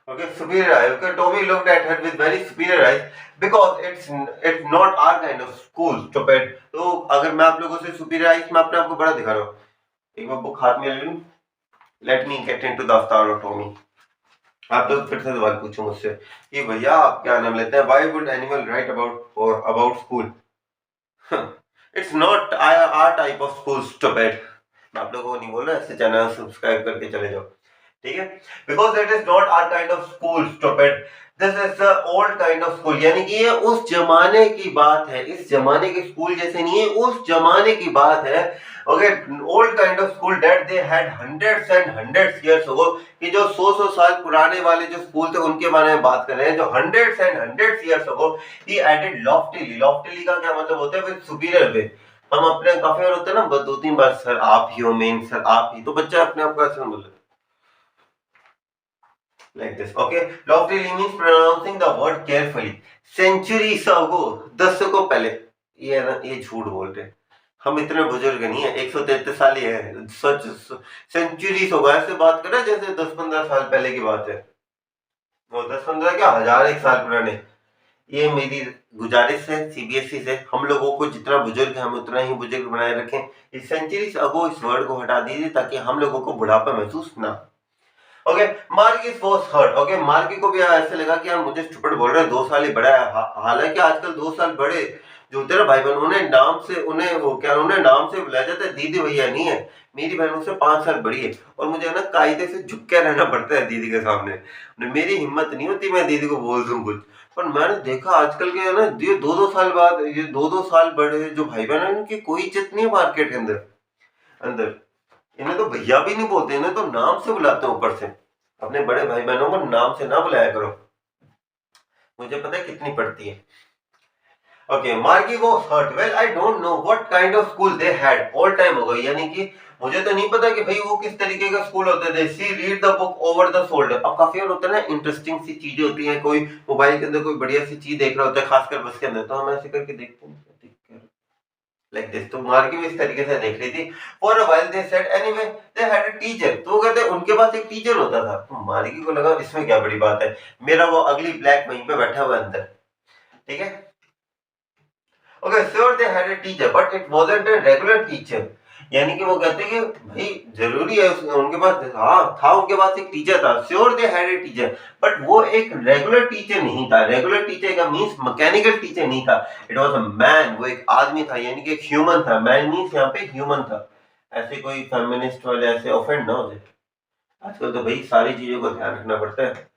Okay, superior eye. Okay, Tommy looked at her with very superior eyes because it's not our kind of school. Stupid. तो अगर मैं आप लोगों से superior eyes मैं अपने आप को बड़ा दिखा रहा हूँ। एक बार बुक हाथ में ले लूँ। Let me get into the avatar of Tommy. आप लोग फिर से सवाल पूछो मुझसे कि भैया आप क्या नाम लेते हैं? Why would animal write about school? It's not our type of school. Stupid. मैं आप लोगों को नहीं बोल रहा, ऐसे चैनल सब्सक्राइब करके चले जाओ, ठीक है? Because it is not our kind of school, stupid. This is the old kind of school, यानी कि ये उस जमाने की बात है, इस जमाने के स्कूल जैसे नहीं है, उस जमाने की बात है। Okay, old kind of school that they had hundreds and hundreds years अगो, कि जो 100 साल पुराने वाले जो स्कूल थे उनके बारे में बात कर रहे हैं, जो hundreds and hundreds years ago he added loftily. Loftily का क्या मतलब होता है? With superior way. हम अपने काफी बार होते हैं ना, 2-3 बार सर आप ही हो, मेन सर आप ही, तो बच्चा अपने आप को ऐसा बोलता है like this. Okay, loftily means pronouncing the word carefully. Centuries ago, 10 को पहले, ये ना, ये झूठ बोल रहे, हम इतने बुजुर्ग नहीं है, 133 साल ही है, सच सेंचुरीज होगा, ऐसे बात कर रहे हैं जैसे 10-15 साल पहले की बात है। वो 10-15 क्या, 1000-1 साल पुराने। ये मेरी गुजारिश है सीबीएसई से, हम लोगों को जितना बुजुर्ग है हम उतना ही बुजुर्ग बनाए रखें। इस सेंचुरीज अगो इस वर्ड को हटा दीजिए ताकि हम लोगों को बुढ़ापा महसूस ना। Okay, Margie's was hurt. Okay, Margie को भी ऐसे लगा कि यार मुझे स्टूपिड बोल रहे हैं, 2 साल ही बड़ा है। हालांकि आजकल 2 साल बड़े जो होते हैं ना भाई बहन, उन्हें नाम से, उन्हें नाम से बुलाया जाता है, दीदी भैया नहीं है। मेरी बहन मुझसे 5 साल बड़ी है और मुझे ना कायदे से झुक के रहना पड़ता है दीदी के सामने। मेरी हिम्मत नहीं होती मैं दीदी को बोल दूं कुछ। पर मैंने देखा आजकल के है ना, ये 2-2 साल बाद, ये 2-2 साल बड़े जो भाई बहन है, उनकी कोई इज्जत नहीं है मार्केट के अंदर। इन्हें तो भैया भी नहीं बोलते, इन्हें तो नाम से बुलाते हैं। ऊपर से अपने बड़े भाई बहनों को नाम से ना बुलाया करो, मुझे पता है कितनी पड़ती है। ओके, मार्गी वो hurt. Well I don't know what kind of school they had. All time हो गई, यानी कि मुझे तो नहीं पता कि भाई वो किस तरीके का स्कूल होते थे। She read the book over the shoulder. अब काफी बार होता है ना, इंटरेस्टिंग सी चीजें होती हैं, कोई मोबाइल के अंदर कोई बढ़िया सी चीज देख रहा होता है, खासकर बस के अंदर, तो हम ऐसे करके देखते हैं लाइक दिस। तो मार्गी भी इस तरीके से देख रही थी। For a while they said anyway they had a teacher. तो वो कहते हैं उनके पास एक टीचर होता था। तो मार्गी को लगा इसमें क्या बड़ी बात है, मेरा वो अगली ब्लैक वहीं पे बैठा हुआ अंदर, ठीक है? Okay, sure they had a teacher but it wasn't a regular teacher. यानी कि वो कहते हैं कि भाई जरूरी है उनके पास, हाँ था, उनके पास एक टीचर था। Sure they had a teacher but वो एक रेगुलर टीचर नहीं था। रेगुलर टीचर का मींस मैकेनिकल टीचर नहीं था। इट वाज अ मैन, वो एक आदमी था, यानी कि एक ह्यूमन था। मैन मींस यहाँ पे ह्यूमन था। ऐसे कोई फेमिनिस्ट वाले ऐसे ऑफेंड ना हो जाए। आजकल तो भाई सारी चीजों को ध्यान रखना पड़ता है।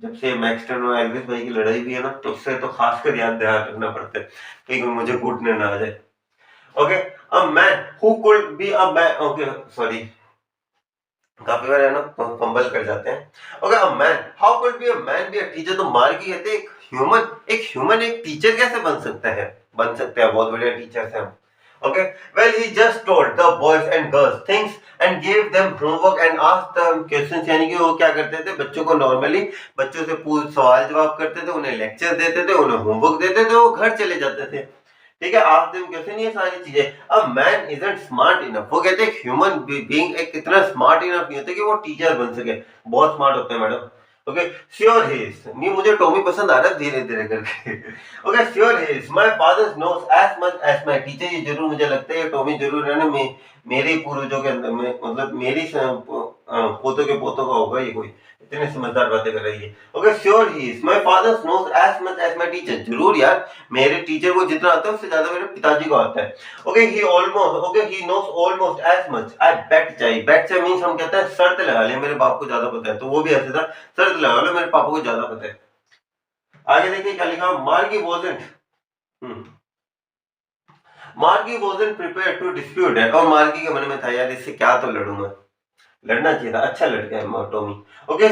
जब से मैक्सटन और एल्विस भाई की लड़ाई भी है ना, तो उससे तो खासकर ध्यान रखना पड़ता है कि मुझे कूटने ना आ जाए। Okay, a man who could be a man. Okay sorry, काफी बार है ना फंबल कर जाते हैं। Okay, a man how could be a man be a teacher. तो मार्गी कहते हैं एक ह्यूमन एक टीचर कैसे बन सकता है? बन सकते हैं, बहुत बढ़िया टीचर्स हैं हम। Okay, well he just told the boys and girls things and gave them homework and asked them questions। यानी कि वो क्या करते थे, बच्चों को नॉर्मली बच्चों से पूछ सवाल जवाब करते थे, उन्हें लेक्चर देते थे, उन्हें होमवर्क देते थे, वो घर चले जाते थे, ठीक है? ask them question, ये सारी चीजें। अब मैन isn't smart enough। वो कहते हैं ह्यूमन बीइंग एक इतना स्मार्ट इनफ नहीं होता कि वो टीचर बन सके। बहुत स्मार्ट होते हैं madam. Okay, sure he is. नहीं, मुझे टॉमी पसंद आ रहा है धीरे धीरे करके। Okay, sure he is my father knows as much as my teacher. ये जरूर मुझे लगता है टॉमी जरूर है ना मेरे पूर्वजों के अंदर में, मतलब मेरी पोतों के पोतों का होगा ये, कोई इतने समझदार बातें कर रही है। Okay, sure he is my father knows as much as my teacher. जरूर यार, मेरे टीचर को जितना आता है उससे ज्यादा मेरे पिताजी को आता है। Okay, he knows almost as much. I bet चाहिए, बेट चाहिए मींस हम कहते हैं शर्त लगा ले, मेरे बाप को ज्यादा पता है। तो वो भी ऐसे था, शर्त लगा लो मेरे पापा को ज्यादा पता है। आगे देखिए क्या लिखा, मार्गी वॉजंट प्रिपेयर टू डिस्प्यूट है। और मार्गी के मन में था यार इससे क्या तो लड़ूंगा, लड़ना चाहिए था, अच्छा लड़का है Tommy. Okay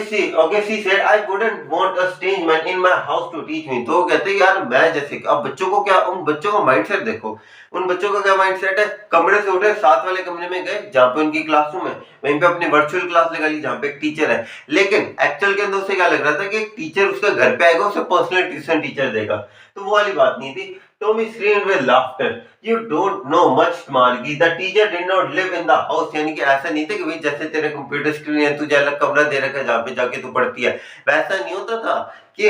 she said I wouldn't want a strange man in my house to teach me. तो वो कहते हैं यार मैं जैसे, अब बच्चों को क्या, उन बच्चों का माइंडसेट देखो, उन बच्चों का क्या माइंडसेट है, कमरे से उठे साथ वाले कमरे में गए जहाँ पे उनकी क्लासरूम है, वहीं पे अपनी वर्चुअल क्लास लगा ली जहाँ पे एक टीचर है। लेकिन एक्चुअल के अंदर उसे क्या लग रहा था कि एक टीचर उसका घर पे आएगा, उसे पर्सनल ट्यूशन टीचर देगा, तो वो वाली बात नहीं थी। Tommy screamed with laughter, you don't know much Margie, the teacher did not live in the house. यानी कि ऐसा नहीं था कि भाई जैसे तेरे कंप्यूटर स्क्रीन है, तुझे अलग कमरा दे रखा है जहाँ पे जाके तू पढ़ती है, वैसा नहीं होता था। कि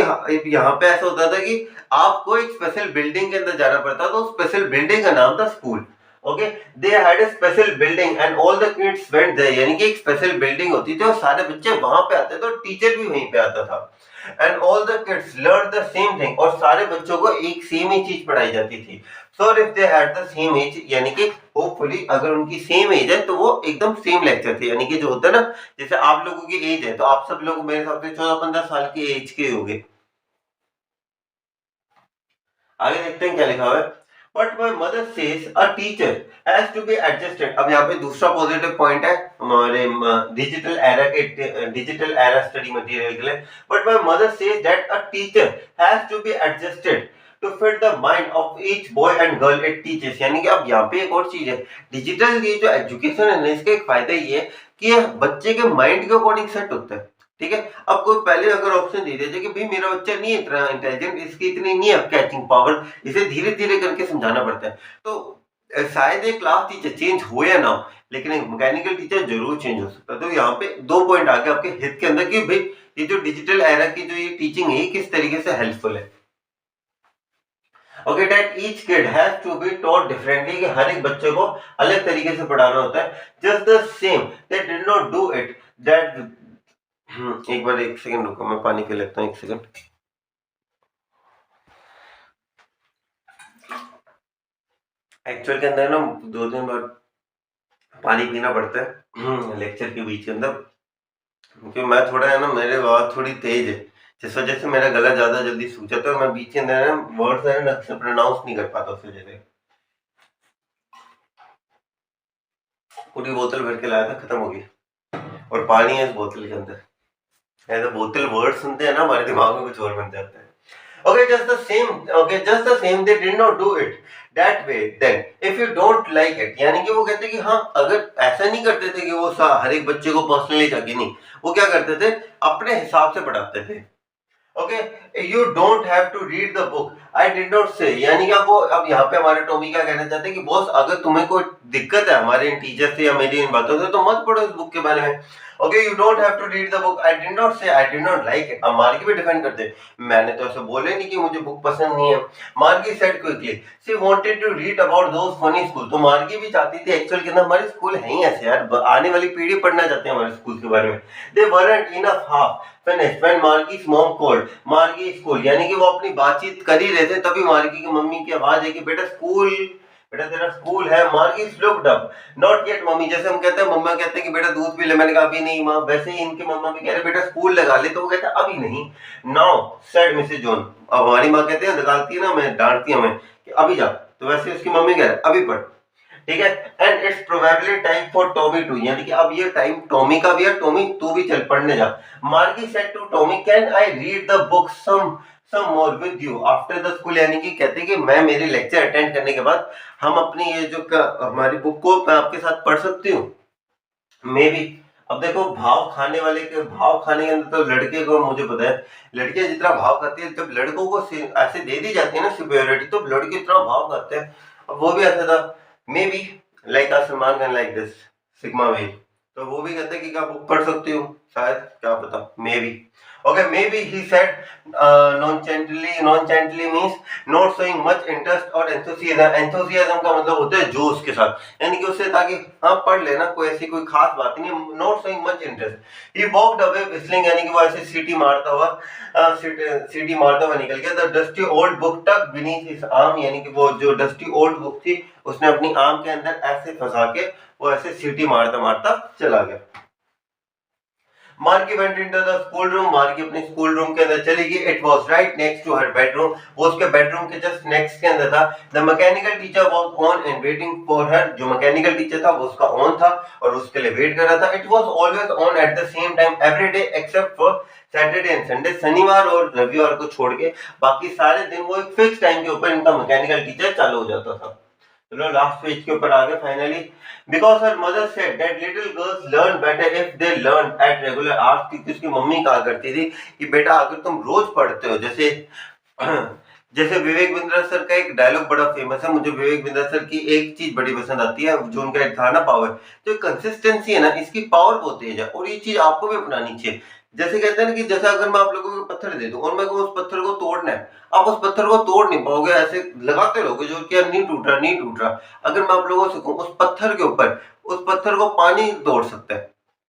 यहाँ पे ऐसा होता था कि आपको एक स्पेशल बिल्डिंग के अंदर जाना पड़ता था, तो स्पेशल बिल्डिंग का नाम था school. Okay, they had a special building and all the kids went there, यानी कि एक स्पेशल बिल्डिंग होती थी और सारे बच्चे वहां पे आते थे और टीचर भी वहीं पे आता था। And all the kids learn the same thing, और सारे बच्चों को एक सेम ही चीज पढ़ाई जाती थी। So if they had the same age, यानी कि होपफुली अगर उनकी सेम एज है तो वो एकदम सेम लेक्चर थे। यानी कि जो होता है ना, जैसे आप लोगों की एज है तो आप सब लोग मेरे हिसाब से 14-15 साल की एज के होंगे। आगे देखते हैं क्या लिखा हुआ है। But my mother says a teacher has to be adjusted. अब यहाँ पे दूसरा पॉजिटिव पॉइंट है हमारे डिजिटल एरा स्टडी मटेरियल के लिए। But my mother says that a teacher has to be adjusted to fit the mind of each boy and girl it teachers. यानी कि अब यहाँ पे एक और चीज है, डिजिटल ये जो एजुकेशन है ना, इसका एक फायदा ये है कि ये बच्चे के माइंड के अकॉर्डिंग सेट होता है। ठीक है, अब कोई पहले अगर ऑप्शन दे दीजिए कि भाई मेरा बच्चा नहीं है इतना इंटेलिजेंट, इसकी इतनी नहीं है कैचिंग पावर, इसे धीरे धीरे करके समझाना पड़ता है, तो शायद एक क्लास टीचर चेंज हो या ना हो, लेकिन एक मैकेनिकल टीचर जरूर चेंज हो सकता है। तो यहाँ पे 2 पॉइंट आ गए आपके हित के अंदर कि भाई ये जो डिजिटल एरा की जो ये टीचिंग है, किस तरीके से हेल्पफुल है। Okay, that each kid has to be taught differently, कि हर एक बच्चे को अलग तरीके से पढ़ाना होता है। Just the same they did not do it that. एक बार 1 सेकंड रुको, मैं पानी पी लेता हूँ, 1 सेकंड। एक्चुअल के अंदर ना 2 दिन बाद पानी पीना पड़ता है लेक्चर के बीच के अंदर, क्योंकि मैं थोड़ा है ना, मेरे आवाज थोड़ी तेज है, जिस वजह से मेरा गला ज्यादा जल्दी सूख जाता है और मैं बीच के अंदर वर्ड्स है ना प्रोनाउंस नहीं कर पाता, उस वजह से। पूरी बोतल भर के लाया था, खत्म हो गई, और पानी है इस बोतल के अंदर। ऐसा बोतल वर्ड सुनते हैं ना, हमारे दिमाग में कुछ और बन जाता है। Okay, just the same, they did not do it that way. Then, if you don't like it, यानी कि वो कहते हैं कि हाँ, अगर ऐसा नहीं करते थे कि वो हर एक बच्चे को पर्सनली जाके नहीं, वो क्या करते थे, अपने हिसाब से पढ़ाते थे। Okay, you don't have to read the book, I did not say, यानी कि अब यहाँ पे हमारे टॉमी क्या कहना चाहते हैं कि बॉस अगर तुम्हें कोई दिक्कत है हमारे इन टीचर से या मेरी इन बातों से, तो मत पढ़ो इस बुक के बारे में। Okay, you don't have to read the book, I did not say, I did not like it. अब मार्गी भी डिफेंड करते, मैंने तो ऐसा बोले नहीं कि मुझे बुक पसंद नहीं है। Margie said quickly she wanted to read about those funny school. तो मार्गी भी चाहती थी एक्चुअल के अंदर हमारे स्कूल है ही ऐसे यार, आने वाली पीढ़ी पढ़ना चाहते हैं हमारे स्कूल के बारे में। They weren't enough half finished when Margie's mom called Margie school, यानी कि वो अपनी बातचीत कर ही रहे थे, तभी मार्गी की मम्मी की आवाज है कि बेटा स्कूल, बेटा तेरा स्कूल है। मार्गी looked up, not yet mummy, जैसे हम कहते हैं मम्मा कहते हैं कि बेटा दूध पी ले, मैंने कहा अभी नहीं माँ, वैसे ही इनके मम्मा भी कह रहे बेटा स्कूल लगा ले, तो वो कहता अभी नहीं। नाउ सेड मिसेज जॉन, अब हमारी माँ कहते हैं निकालती है ना, मैं डांटती हूँ मैं कि अभी जा, तो वैसे उसकी मम्मी कह रहे अभी पढ़, ठीक है। And it's probably time for Tommy too, यानी कि अब ये टाइम टॉमी का भी है, टॉमी तू भी चल पढ़ने जा। Margie said to Tommy can I read the book some more with you after the school, यानी कि कहते हैं कि मैं मेरे लेक्चर अटेंड करने के बाद हम अपनी ये जो हमारी बुक को मैं आपके साथ पढ़ सकती हूँ, मे बी। अब देखो भाव खाने वाले के भाव खाने के अंदर तो लड़के को मुझे पता है, लड़कियां जितना भाव खाती है, जब लड़कों को ऐसे दे दी जाती है ना सुपेरियोरिटी, तो लड़के इतना भाव खाते हैं। अब वो भी ऐसा था, maybe like Salman Khan like this sigma ways, तो वो भी कहते हैं कि क्या बुक पढ़ सकती हूँ, शायद, क्या पता, maybe. Okay, maybe he said nonchalantly means not showing much interest और एंथुसियाज्म। एंथुसियाज्म का मतलब होता है जोश के साथ, यानी कि उससे ताकि हाँ पढ़ लेना, कोई ऐसी कोई खास बात नहीं। Not showing much interest, he walked away whistling, यानी कि वो ऐसे सीटी मारता हुआ निकल गया। The dusty old book tuck beneath his arm, यानी कि वो जो डस्टी ओल्ड बुक थी उसने अपनी आर्म के अंदर ऐसे फंसा के वो ऐसे सीटी मारता मारता चला गया। Margie went into the school room, Margie अपने स्कूल रूम के अंदर चली गई। It was right next to her bedroom, वो उसके बेडरूम के जस्ट नेक्स्ट के अंदर था। The mechanical teacher was on and waiting for her, जो मैकेनिकल टीचर था वो उसका ऑन था और उसके लिए वेट कर रहा था। It was always on at the same time every day except for Saturday and Sunday, शनिवार और रविवार को छोड़ के बाकी सारे दिन वो एक फिक्स टाइम के ऊपर इनका मैकेनिकल टीचर चालू हो जाता था। चलो लास्ट पेज के ऊपर आ गए finally. Because her mother said that little girls learn better if they learn at regular hours, क्योंकि उसकी मम्मी कहा करती थी कि बेटा अगर तुम रोज पढ़ते हो, जैसे जैसे विवेक बिंद्रा सर का एक डायलॉग बड़ा फेमस है, मुझे विवेक बिंद्रा सर की एक चीज बड़ी पसंद आती है, जो उनका एक था ना पावर, तो कंसिस्टेंसी है ना, इसकी पावर बहुत तेज है और ये चीज आपको भी अपनानी चाहिए। जैसे कहते हैं ना कि जैसे अगर मैं आप लोगों को पत्थर दे दूं और मैं उस पत्थर को तोड़ना है, आप उस पत्थर को तोड़ नहीं पाओगे, ऐसे लगाते रहोगे जो कि नहीं टूट रहा नहीं टूट रहा। अगर मैं आप लोगों से कहूं उस पत्थर के ऊपर, उस पत्थर को पानी तोड़ सकता है,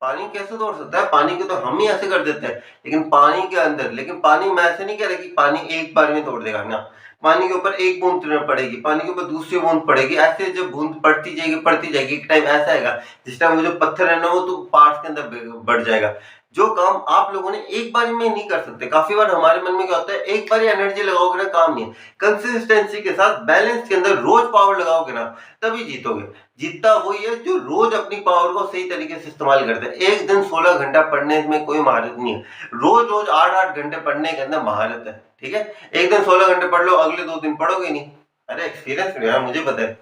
पानी कैसे तोड़ सकता है? पानी को तो हम ही ऐसे कर देते हैं, लेकिन पानी के अंदर, लेकिन पानी मैं ऐसे नहीं कह रहा कि पानी एक बार में तोड़ देगा ना, पानी के ऊपर एक बूंद पड़ेगी, पानी के ऊपर दूसरी बूंद पड़ेगी, ऐसे जब बूंद पड़ती जाएगी, एक टाइम ऐसा आएगा जिस टाइम वो जो पत्थर है ना वो तो पार्ट्स के अंदर बढ़ जाएगा। जो काम आप लोगों ने एक बार में नहीं कर सकते, काफी बार हमारे मन में क्या होता है, एक बार एनर्जी लगाओगे ना काम नहीं है, कंसिस्टेंसी के साथ बैलेंस के अंदर रोज पावर लगाओगे ना तभी जीतोगे। जीतता वही है जो रोज अपनी पावर को सही तरीके से इस्तेमाल करते हैं। एक दिन 16 घंटा पढ़ने में कोई महारत नहीं है, रोज रोज 8-8 घंटे पढ़ने के अंदर महारत है। ठीक है, एक दिन 16 घंटे पढ़ लो, अगले 2 दिन पढ़ोगे नहीं। अरे एक्सपीरियंस यार, मुझे पता है।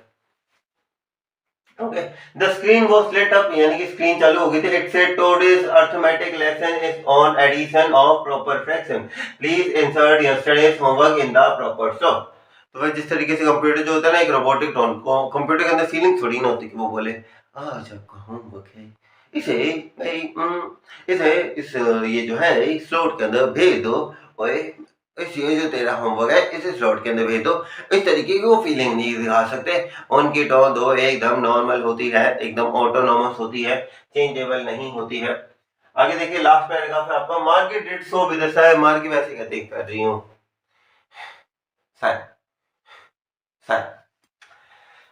Okay, the screen was lit up, यानी कि स्क्रीन चालू हो गई थी। It said today's arithmetic lesson is on addition of proper fraction, please insert yesterday's homework in the proper slot। तो भाई जिस तरीके से कंप्यूटर जो होता है ना, एक रोबोटिक टोन को, कंप्यूटर के अंदर फीलिंग थोड़ी ना होती कि वो बोले आज आपका होमवर्क है, इसे इस ये जो है इस स्लॉट के अंदर भेज दो, ओए ये जो तेरा होमवर्क है इसे स्लॉट के अंदर भेज दो। इस तरीके की वो फीलिंग नहीं दिखा सकते। उनकी टोन दो एकदम नॉर्मल होती है, एकदम ऑटोनॉमस होती है, चेंजेबल नहीं होती है। आगे देखिए लास्ट पैराग्राफ है आपका, market did so with the market वैसे कहते कर रही हूँ sir.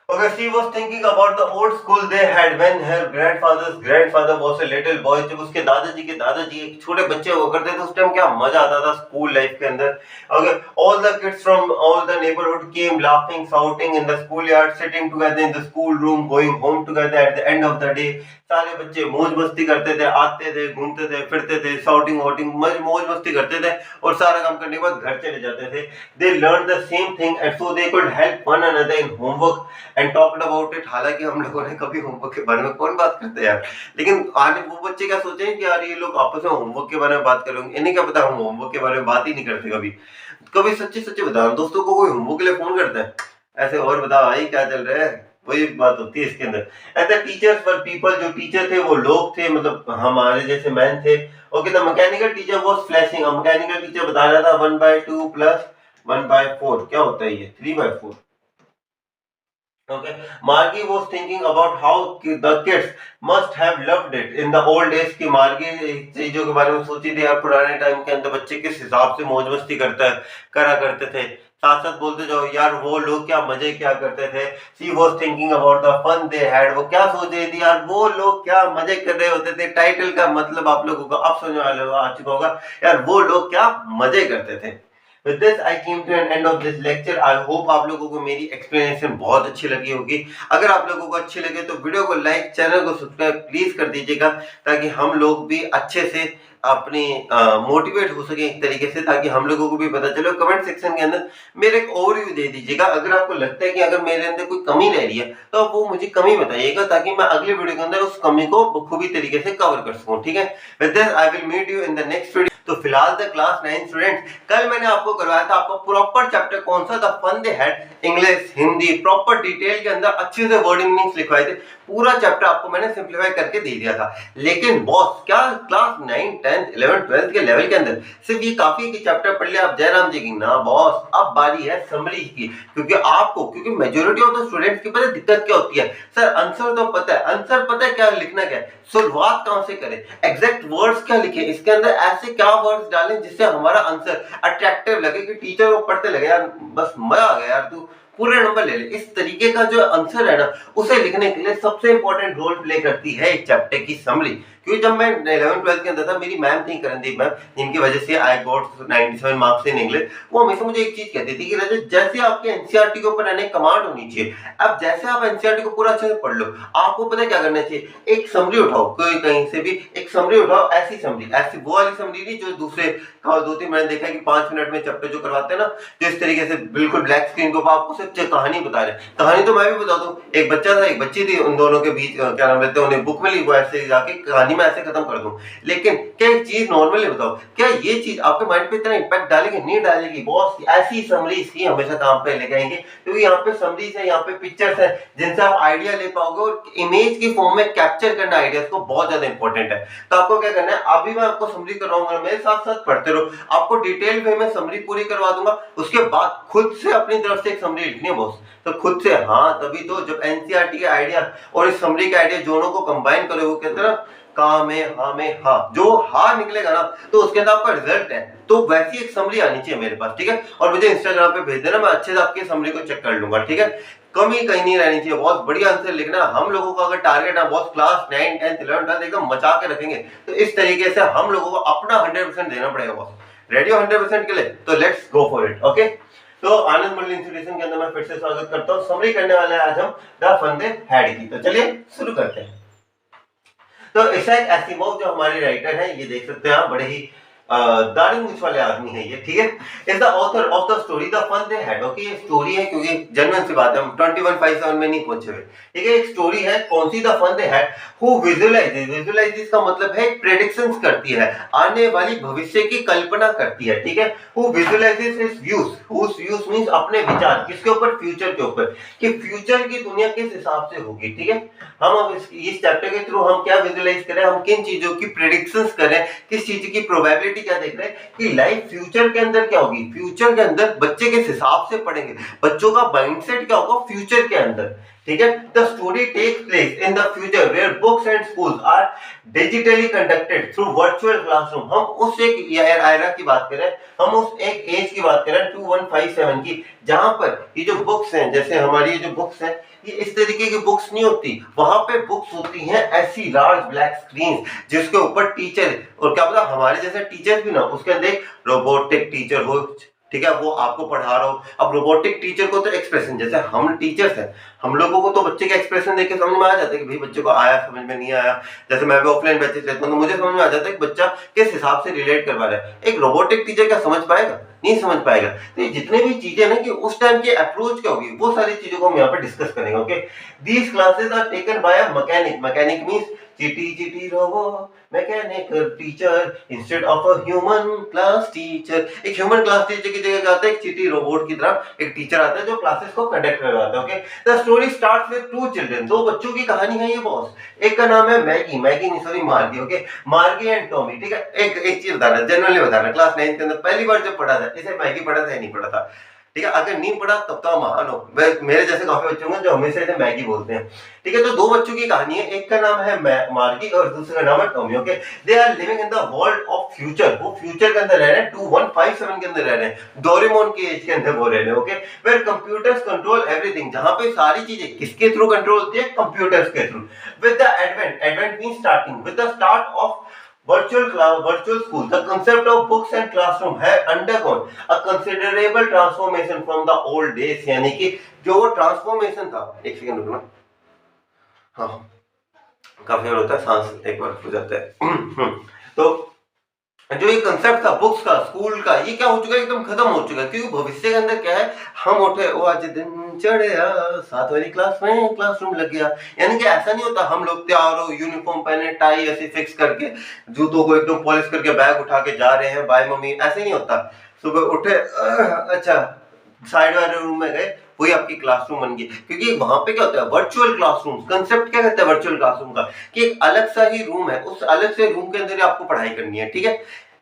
Okay, she was thinking about the old school they had when her grandfather's grandfather was a little boy। जब उसके दादाजी एक छोटे बच्चे हुआ करते थे, उस टाइम क्या मजा आता था स्कूल लाइफ के अंदर। Okay, all the kids from all the neighborhood came laughing, shouting in the schoolyard, sitting together in the school room, going home together at the end of the day। सारे बच्चे मौज मस्ती करते थे, आते थे, घूमते थे, फिरते थे, शाउटिंग वाउटिंग मौज मस्ती करते थे और सारा काम करने के बाद घर चले जाते थे। They learned the same thing and so they could help one another in homework and talked about it। हालांकि हम लोगों ने कभी होमवर्क के बारे में कौन बात करते हैं यार, लेकिन आने वो बच्चे क्या सोचे कि यार ये लोग आपस में होमवर्क के बारे में बात करेंगे, इन्हें क्या पता हम होमवर्क के बारे में बात ही नहीं करते कभी। कभी सच्चे बता दोस्तों को कोई होमवर्क के लिए फोन करता है ऐसे, और बता भाई क्या चल रहा है, वही बात होती है इसके अंदर। ऐसा टीचर्स वर पीपल, जो टीचर थे वो लोग थे, मतलब हमारे जैसे मैन थे। Okay, the mechanical teacher was flashing, mechanical teacher बता रहा था 1/2 प्लस 1/4 क्या होता है, ये 3/4। Okay, Margie was thinking about how the kids must have loved it in the old days। की मार्गी चीजों के बारे में सोची थी यार, पुराने टाइम के अंदर बच्चे किस हिसाब से मौज मस्ती करा करते थे। साथ साथ बोलते जाओ यार वो लोग क्या मजे क्या करते थे। She was thinking about the fun they had, वो क्या सोच रही थी यार, वो लोग क्या मजे कर रहे होते थे। टाइटल का मतलब आप लोगों को अब समझ आ चुका होगा यार, वो लोग क्या मजे करते थे। With this I came to an end of this lecture। I hope आप लोगों को मेरी एक्सप्लेनेशन बहुत अच्छी लगी होगी। अगर आप लोगों को अच्छी लगे तो वीडियो को लाइक, चैनल को सब्सक्राइब प्लीज कर दीजिएगा, ताकि हम लोग भी अच्छे से अपनी मोटिवेट हो सके एक तरीके से, ताकि हम लोगों को भी पता चले। कमेंट सेक्शन के अंदर मेरे एक ओवरव्यू दे दीजिएगा। अगर आपको लगता है कि अगर मेरे अंदर कोई कमी रह रही है तो वो मुझे कमी बताइएगा, ताकि मैं अगले वीडियो के अंदर उस कमी को बखूबी तरीके से कवर कर सकूं। ठीक है, with this I will meet you in the next video. तो फिलहाल द क्लास 9 स्टूडेंट्स, कल मैंने आपको करवाया था आपको प्रॉपर चैप्टर कौन सा, the fun they had English Hindi, proper detail के अंदर अच्छे से वर्डिंग मीनिंग्स लिखवाए थे। पूरा चैप्टर आपको मैंने सिंप्लीफाई करके दे दिया था। लेकिन बॉस क्या क्लास 9 10 11 12 के लेवल के अंदर सिर्फ ये काफी कि चैप्टर पढ़ लिया आप जयराम जी की ना बॉस, अब बारी है समरी की। क्योंकि मेजॉरिटी ऑफ द स्टूडेंट्स की पता दिक्कत क्या होती है, सर आंसर तो पता है, आंसर पता है क्या लिखना क्या है, शुरुआत कहां से करें, एग्जैक्ट वर्ड्स क्या लिखे, इसके अंदर ऐसे क्या वर्ड्स डालें जिससे हमारा आंसर अट्रैक्टिव लगे कि टीचर को पढ़ते लगे यार बस मजा आ गया यार, तू पूरे नंबर ले ले। इस तरीके का जो आंसर है ना, उसे लिखने के लिए सबसे इंपॉर्टेंट रोल प्ले करती है एक चैप्टर की समरी। क्योंकि जब मैं 11th-12th के अंदर था, मेरी मैम थी करणदीप मैम, जिनकी वजह से I got 97 marks in English. वो हमेशा मुझे एक चीज कहती थी कि रजत, जैसे आपके एनसीईआरटी के ऊपर यानी कमांड होनी चाहिए। अब जैसे आप एनसीईआरटी को पूरा अच्छे से पढ़ लो, आपको पता है क्या करना चाहिए, एक समरी उठाओ, कोई कहीं से भी एक समरी उठाओ, ऐसी समरी, ऐसी वो वाली समरी नहीं जो दूसरे 2-3 मैंने देखा है कि 5 मिनट में चैप्टर जो करवाते हैं ना, जो इस तरीके से बिल्कुल ब्लैक स्क्रीन के ऊपर आपको सिर्फ कहानी बता रहे हैं। कहानी तो मैं भी बता दूं, एक बच्चा था एक बच्ची थी, उन दोनों के बीच क्या नाम लेते हैं, उन्हें बुक मिली, वो ऐसे जाके कहानी में ऐसे खत्म कर दूं। लेकिन क्या एक चीज नॉर्मली बताओ, क्या ये चीज आपके माइंड पे इतना इम्पैक्ट डालेगी? नहीं डालेगी बॉस। ऐसी समरीज ही हमेशा काम पे लेके आएंगे, क्योंकि यहाँ पे समरीज है, यहाँ पे पिक्चर्स है, जिनसे आप आइडिया ले पाओगे, और इमेज की फॉर्म में कैप्चर करना आइडियाज को बहुत ज्यादा इंपॉर्टेंट है। तो आपको क्या करना है, अभी मैं आपको समरी करवाऊंगा, मेरे साथ साथ पढ़ते रहो, आपको डिटेल वे में समरी पूरी करवा दूंगा। उसके बाद खुद से अपनी तरफ से एक समरी लिखनी है बॉस, तो खुद से, हाँ तभी तो जब एनसीईआरटी के आइडिया और इस समरी के आइडिया दोनों को कंबाइन करो, वो कहते हैं ना का में हा, जो हा निकलेगा ना तो उसके अंदर आपका रिजल्ट है। तो वैसी एक समरी आनी चाहिए मेरे पास, ठीक है। और मुझे इंस्टाग्राम पे भेज देना, मैं अच्छे से आपकी समरी को चेक कर लूंगा, ठीक है। कमी कहीं नहीं रहनी चाहिए, बहुत बढ़िया आंसर लिखना। हम लोगों का अगर टारगेट है बहुत क्लास 9, 10, 11, 12 एकदम मचा के रखेंगे, तो इस तरीके से हम लोगों को अपना 100% देना पड़ेगा बॉस। रेडी हो 100% के लिए? तो let's go for it, okay. तो आनंद मंडल इंस्टीट्यूशन के अंदर मैं फिर से स्वागत करता हूँ। समरी करने वाले हैं आज हम द फन दे हैड की। तो चलिए शुरू करते हैं। तो इसैक एसिमोव जो हमारे राइटर हैं, ये देख सकते हैं आप, बड़े ही दाढ़ी मूंछ वाले आदमी है ये, ठीक है। Is the author of the story the fun they had. Okay, ये स्टोरी है, क्योंकि जेन्युइन सी बात है, हम 2157 में नहीं पहुंचे हुए, ठीक है। एक स्टोरी है, कौन सी? The fun they had. Who visualises का मतलब है प्रेडिक्शंस करती है, आने वाली भविष्य की कल्पना करती है, ठीक है। Who visualises his views, whose views means अपने विचार, किसके ऊपर? फ्यूचर के ऊपर, कि फ्यूचर की दुनिया किस हिसाब से होगी, ठीक है। हम अब इस चैप्टर के थ्रू हम क्या विजुअलाइज करें, हम किन चीजों की प्रेडिक्शंस करें, किस चीज की प्रोबेबिलिटी क्या देख रहे हैं कि लाइफ फ्यूचर के अंदर क्या होगी, फ्यूचर के अंदर बच्चे किस हिसाब से पढ़ेंगे, बच्चों का माइंडसेट क्या होगा फ्यूचर के अंदर, ठीक है। The story takes place in the future where books and schools are digitally conducted through virtual classroom. हम उस एक एरा की बात करें, हम उस एक एज की बात करें 2157 की, जहां पर ये जो बुक्स हैं, जैसे हमारी ये जो बुक्स हैं, ये इस तरीके की बुक्स नहीं होती, वहां पे बुक्स होती हैं ऐसी लार्ज ब्लैक स्क्रीन, जिसके ऊपर टीचर, और क्या पता हमारे जैसे टीचर भी ना, उसके अंदर एक रोबोटिक टीचर हो, ठीक है, वो आपको पढ़ा रहा हो। अब रोबोटिक टीचर को तो एक्सप्रेशन, जैसे हम टीचर्स हैं, हम लोगों को तो बच्चे के एक्सप्रेशन देख के समझ में आ जाता है कि भाई बच्चे को आया, समझ में नहीं आया। जैसे मैं भी ऑफलाइन बैचेस लेता हूं, तो मुझे समझ में आ जाता है कि बच्चा किस हिसाब से रिलेट करवा रहा है। एक रोबोटिक टीचर क्या समझ पाएगा? नहीं समझ पाएगा। तो ये जितने भी चीजें ना कि उस टाइम की अप्रोच क्या होगी, वो सारी चीजों को हम यहाँ पे डिस्कस करेंगे, okay. These classes are taken by a mechanic. Mechanic means Chitti Chitti robo mechanic teacher instead of a human class teacher. एक ह्यूमन क्लास टीचर की जगह क्या आता है, एक चिटी रोबोट की तरह एक टीचर आता है जो क्लासेस को कंडक्ट करवाता है, okay. The story starts with two children. दो बच्चों की कहानी है ये बॉस। एक का नाम है मैगी, मैगी नहीं सॉरी मार्गी, ओके, मार्गी एंड टॉमी, ठीक है। एक चीज बताना, जनरली बताना, क्लास 9 के अंदर पहली बार जब पढ़ा था, इसे मैगी पढ़ा था या नहीं पढ़ा था, ठीक है। अगर नहीं पढ़ा तब तो महान हो, मेरे जैसे काफी बच्चे होंगे जो हमेशा इसे मैगी बोलते हैं, ठीक है। तो दो बच्चों की कहानी है, एक का नाम है मार्गी और दूसरे का नाम है Tommy, okay. They are living in the world of future. वो फ्यूचर के अंदर रह रहे हैं, 2157 के अंदर रह रहे हैं, डोरेमोन की एज के अंदर वो रह रहे हैं, okay. Where computers control everything, जहां पे सारी चीजें किसके थ्रू कंट्रोल होती है? कंप्यूटर्स के through. With the advent means starting, with the start of virtual school, the concept of books and classroom have undergone a considerable transformation from the old days। यानी कि जो वो ट्रांसफॉर्मेशन था, एक second रुकना, हाँ काफी बार होता है, सांस एक बार हो जाता है। तो जो ये कंसेप्ट था बुक्स का, स्कूल का, ये क्या हो चुका है, एकदम खत्म हो चुका है। क्योंकि भविष्य के अंदर क्या है, हम उठे वो आज दिन चढ़िया 7 वाली क्लास में क्लासरूम लग गया, यानी कि ऐसा नहीं होता हम लोग तैयार हो, यूनिफॉर्म पहने, टाई ऐसे फिक्स करके, जूतों को एकदम पॉलिश करके बैग उठा के जा रहे हैं, बाय मम्मी, ऐसे नहीं होता। सुबह उठे, अच्छा साइड वाले रूम में गए, वही आपकी क्लासरूम बन गई। क्योंकि वहां पे क्या होता है, वर्चुअल क्लासरूम। कंसेप्ट क्या कहता है वर्चुअल क्लासरूम का, कि एक अलग सा ही रूम है, उस अलग से रूम के अंदर ही आपको पढ़ाई करनी है, ठीक है।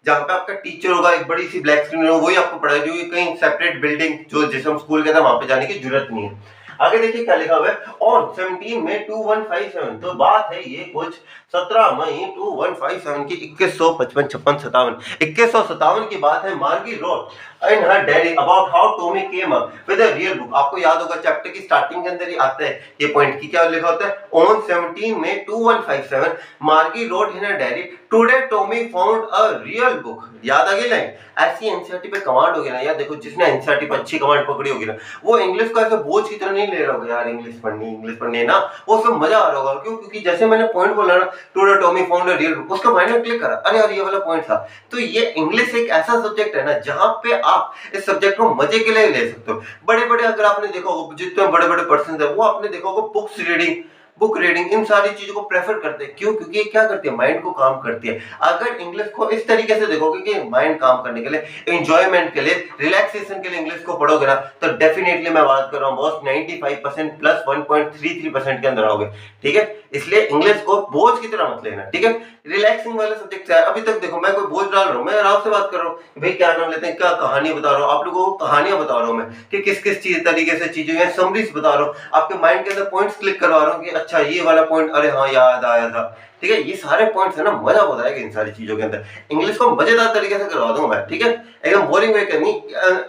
जहां पे आपका टीचर होगा, एक बड़ी सी ब्लैक स्क्रीन होगा, वही आपको पढ़ाई, जो कहीं सेपरेट बिल्डिंग जो जिसे हम स्कूल कहते हैं वहां पे जाने की जरूरत नहीं है। आगे देखिए क्या लिखा हुआ है, ऑन 17 मई 2157। तो बात है ये कुछ 17 मई 2157 की 2155 56 57 2157 की बात है। मार्गी road in her diary about how Tommy came up with a real book. आपको याद होगा चैप्टर की स्टार्टिंग के अंदर ही आता है ये पॉइंट की क्या लिखा होता है, ऑन 17 मई 2157 मार्गी road in her diary today Tommy found a real book. याद आ गई लाइन। ऐसी एनसीईआरटी पे कमांड होगी ना यार, देखो जिसने एनसीईआरटी पे अच्छी कमांड पकड़ी होगी ना, वो इंग्लिश को ऐसे बोझ की तरह नहीं ले रहा होगा यार, इंग्लिश पढ़नी है ना, वो सब मजा आ रहा होगा। क्यों? क्योंकि जैसे मैंने पॉइंट बोला ना, today Tommy found a real book, उसका माइंड में क्लिक करा, अरे यार ये वाला पॉइंट था। तो ये इंग्लिश एक ऐसा सब्जेक्ट है ना जहां पे आप इस सब्जेक्ट को मजे के लिए ले सकते हो। बड़े बड़े अगर आपने देखा होगा, जितने बड़े बड़े पर्सन है वो आपने देखा होगा बुक रीडिंग इन सारी चीजों को प्रेफर करते हैं। क्यों? क्योंकि ये क्या करती है, माइंड को काम करती है। अगर इंग्लिश को इस तरीके से देखोगे कि माइंड काम करने के लिए, एंजॉयमेंट के लिए, रिलैक्सेशन के लिए इंग्लिश को पढ़ोगे ना, तो डेफिनेटली मैं बात कर रहा हूँ बॉस 95% प्लस 1.33% के अंदर आओगे। ठीक है, इसलिए इंग्लिश को बोझ की तरह मत लेना। ठीक है, रिलैक्सिंग वाले सब्जेक्ट है। अभी तक देखो मैं कोई बोझ डाल रहा हूँ, मैं आराम से बात कर रहा हूँ, भाई क्या नाम लेते हैं, क्या कहानी बता रहा हूँ आप लोगों को, कहानियां बता रहा हूँ मैं कि किस किस चीज तरीके से चीजें हैं, समरीज बता रहा हूँ, आपके माइंड के अंदर पॉइंट्स क्लिक करवा रहा हूँ कि अच्छा ये वाला पॉइंट, अरे हाँ याद आया था। ठीक है, ये सारे पॉइंट्स है ना, मजा बहुत आएगा इन सारी चीजों के अंदर। इंग्लिश को मजेदार तरीके से करवा दूंगा मैं। ठीक है, एकदम बोरिंग वे करनी,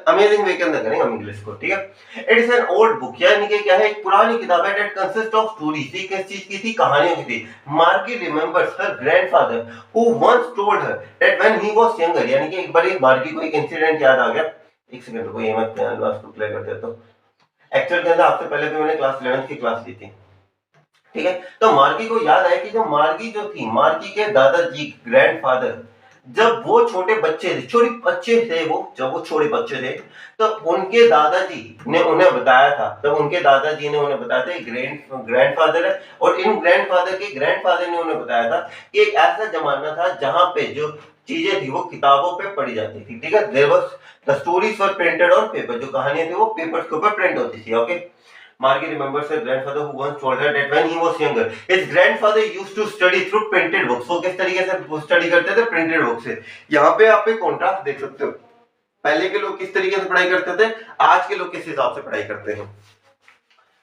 अमेजिंग वे के अंदर करेंगे हम इंग्लिश को। ठीक है, it is an old book, यानी कि क्या है, एक पुरानी किताब है, दैट कंसिस्ट ऑफ स्टोरीज। ये किस चीज की थी, कहानियों की थी। Margie remembers her grandfather who once told her that when he was younger, यानी कि एक बार मार्गी को एक इंसिडेंट याद आ गया। एक सेकंड रुको, ये मैं लास्ट को प्ले कर देता हूं। एक्चुअल के अंदर आपसे पहले भी मैंने क्लास 11th की क्लास ली थी। ठीक है, तो मार्गी को याद आया कि जो मार्गी जो थी, मार्गी के दादाजी ग्रैंडफादर, जब वो छोटे बच्चे थे, जब वो छोटे बच्चे थे, तो उनके दादाजी ने उन्हें बताया था, तब उनके दादाजी ने उन्हें बताया था, ग्रैंडफादर है, और इन ग्रैंडफादर के ग्रैंडफादर ने उन्हें बताया था कि एक ऐसा जमाना था जहां पे जो चीजें थी वो किताबों पे पढ़ी जाती थी। ठीक है, there was the stories were printed on paper, जो कहानियां थी वो पेपर्स के ऊपर प्रिंट होती थी। Okay, Margie remembers her grandfather who once told her that when he was younger, his grandfather used to study through printed books. वो किस तरीके से स्टडी करते थे, प्रिंटेड बुक से। यहाँ पे आप एक कॉन्ट्रास्ट देख सकते हो, पहले के लोग किस तरीके से पढ़ाई करते थे, आज के लोग किस हिसाब से पढ़ाई करते हैं।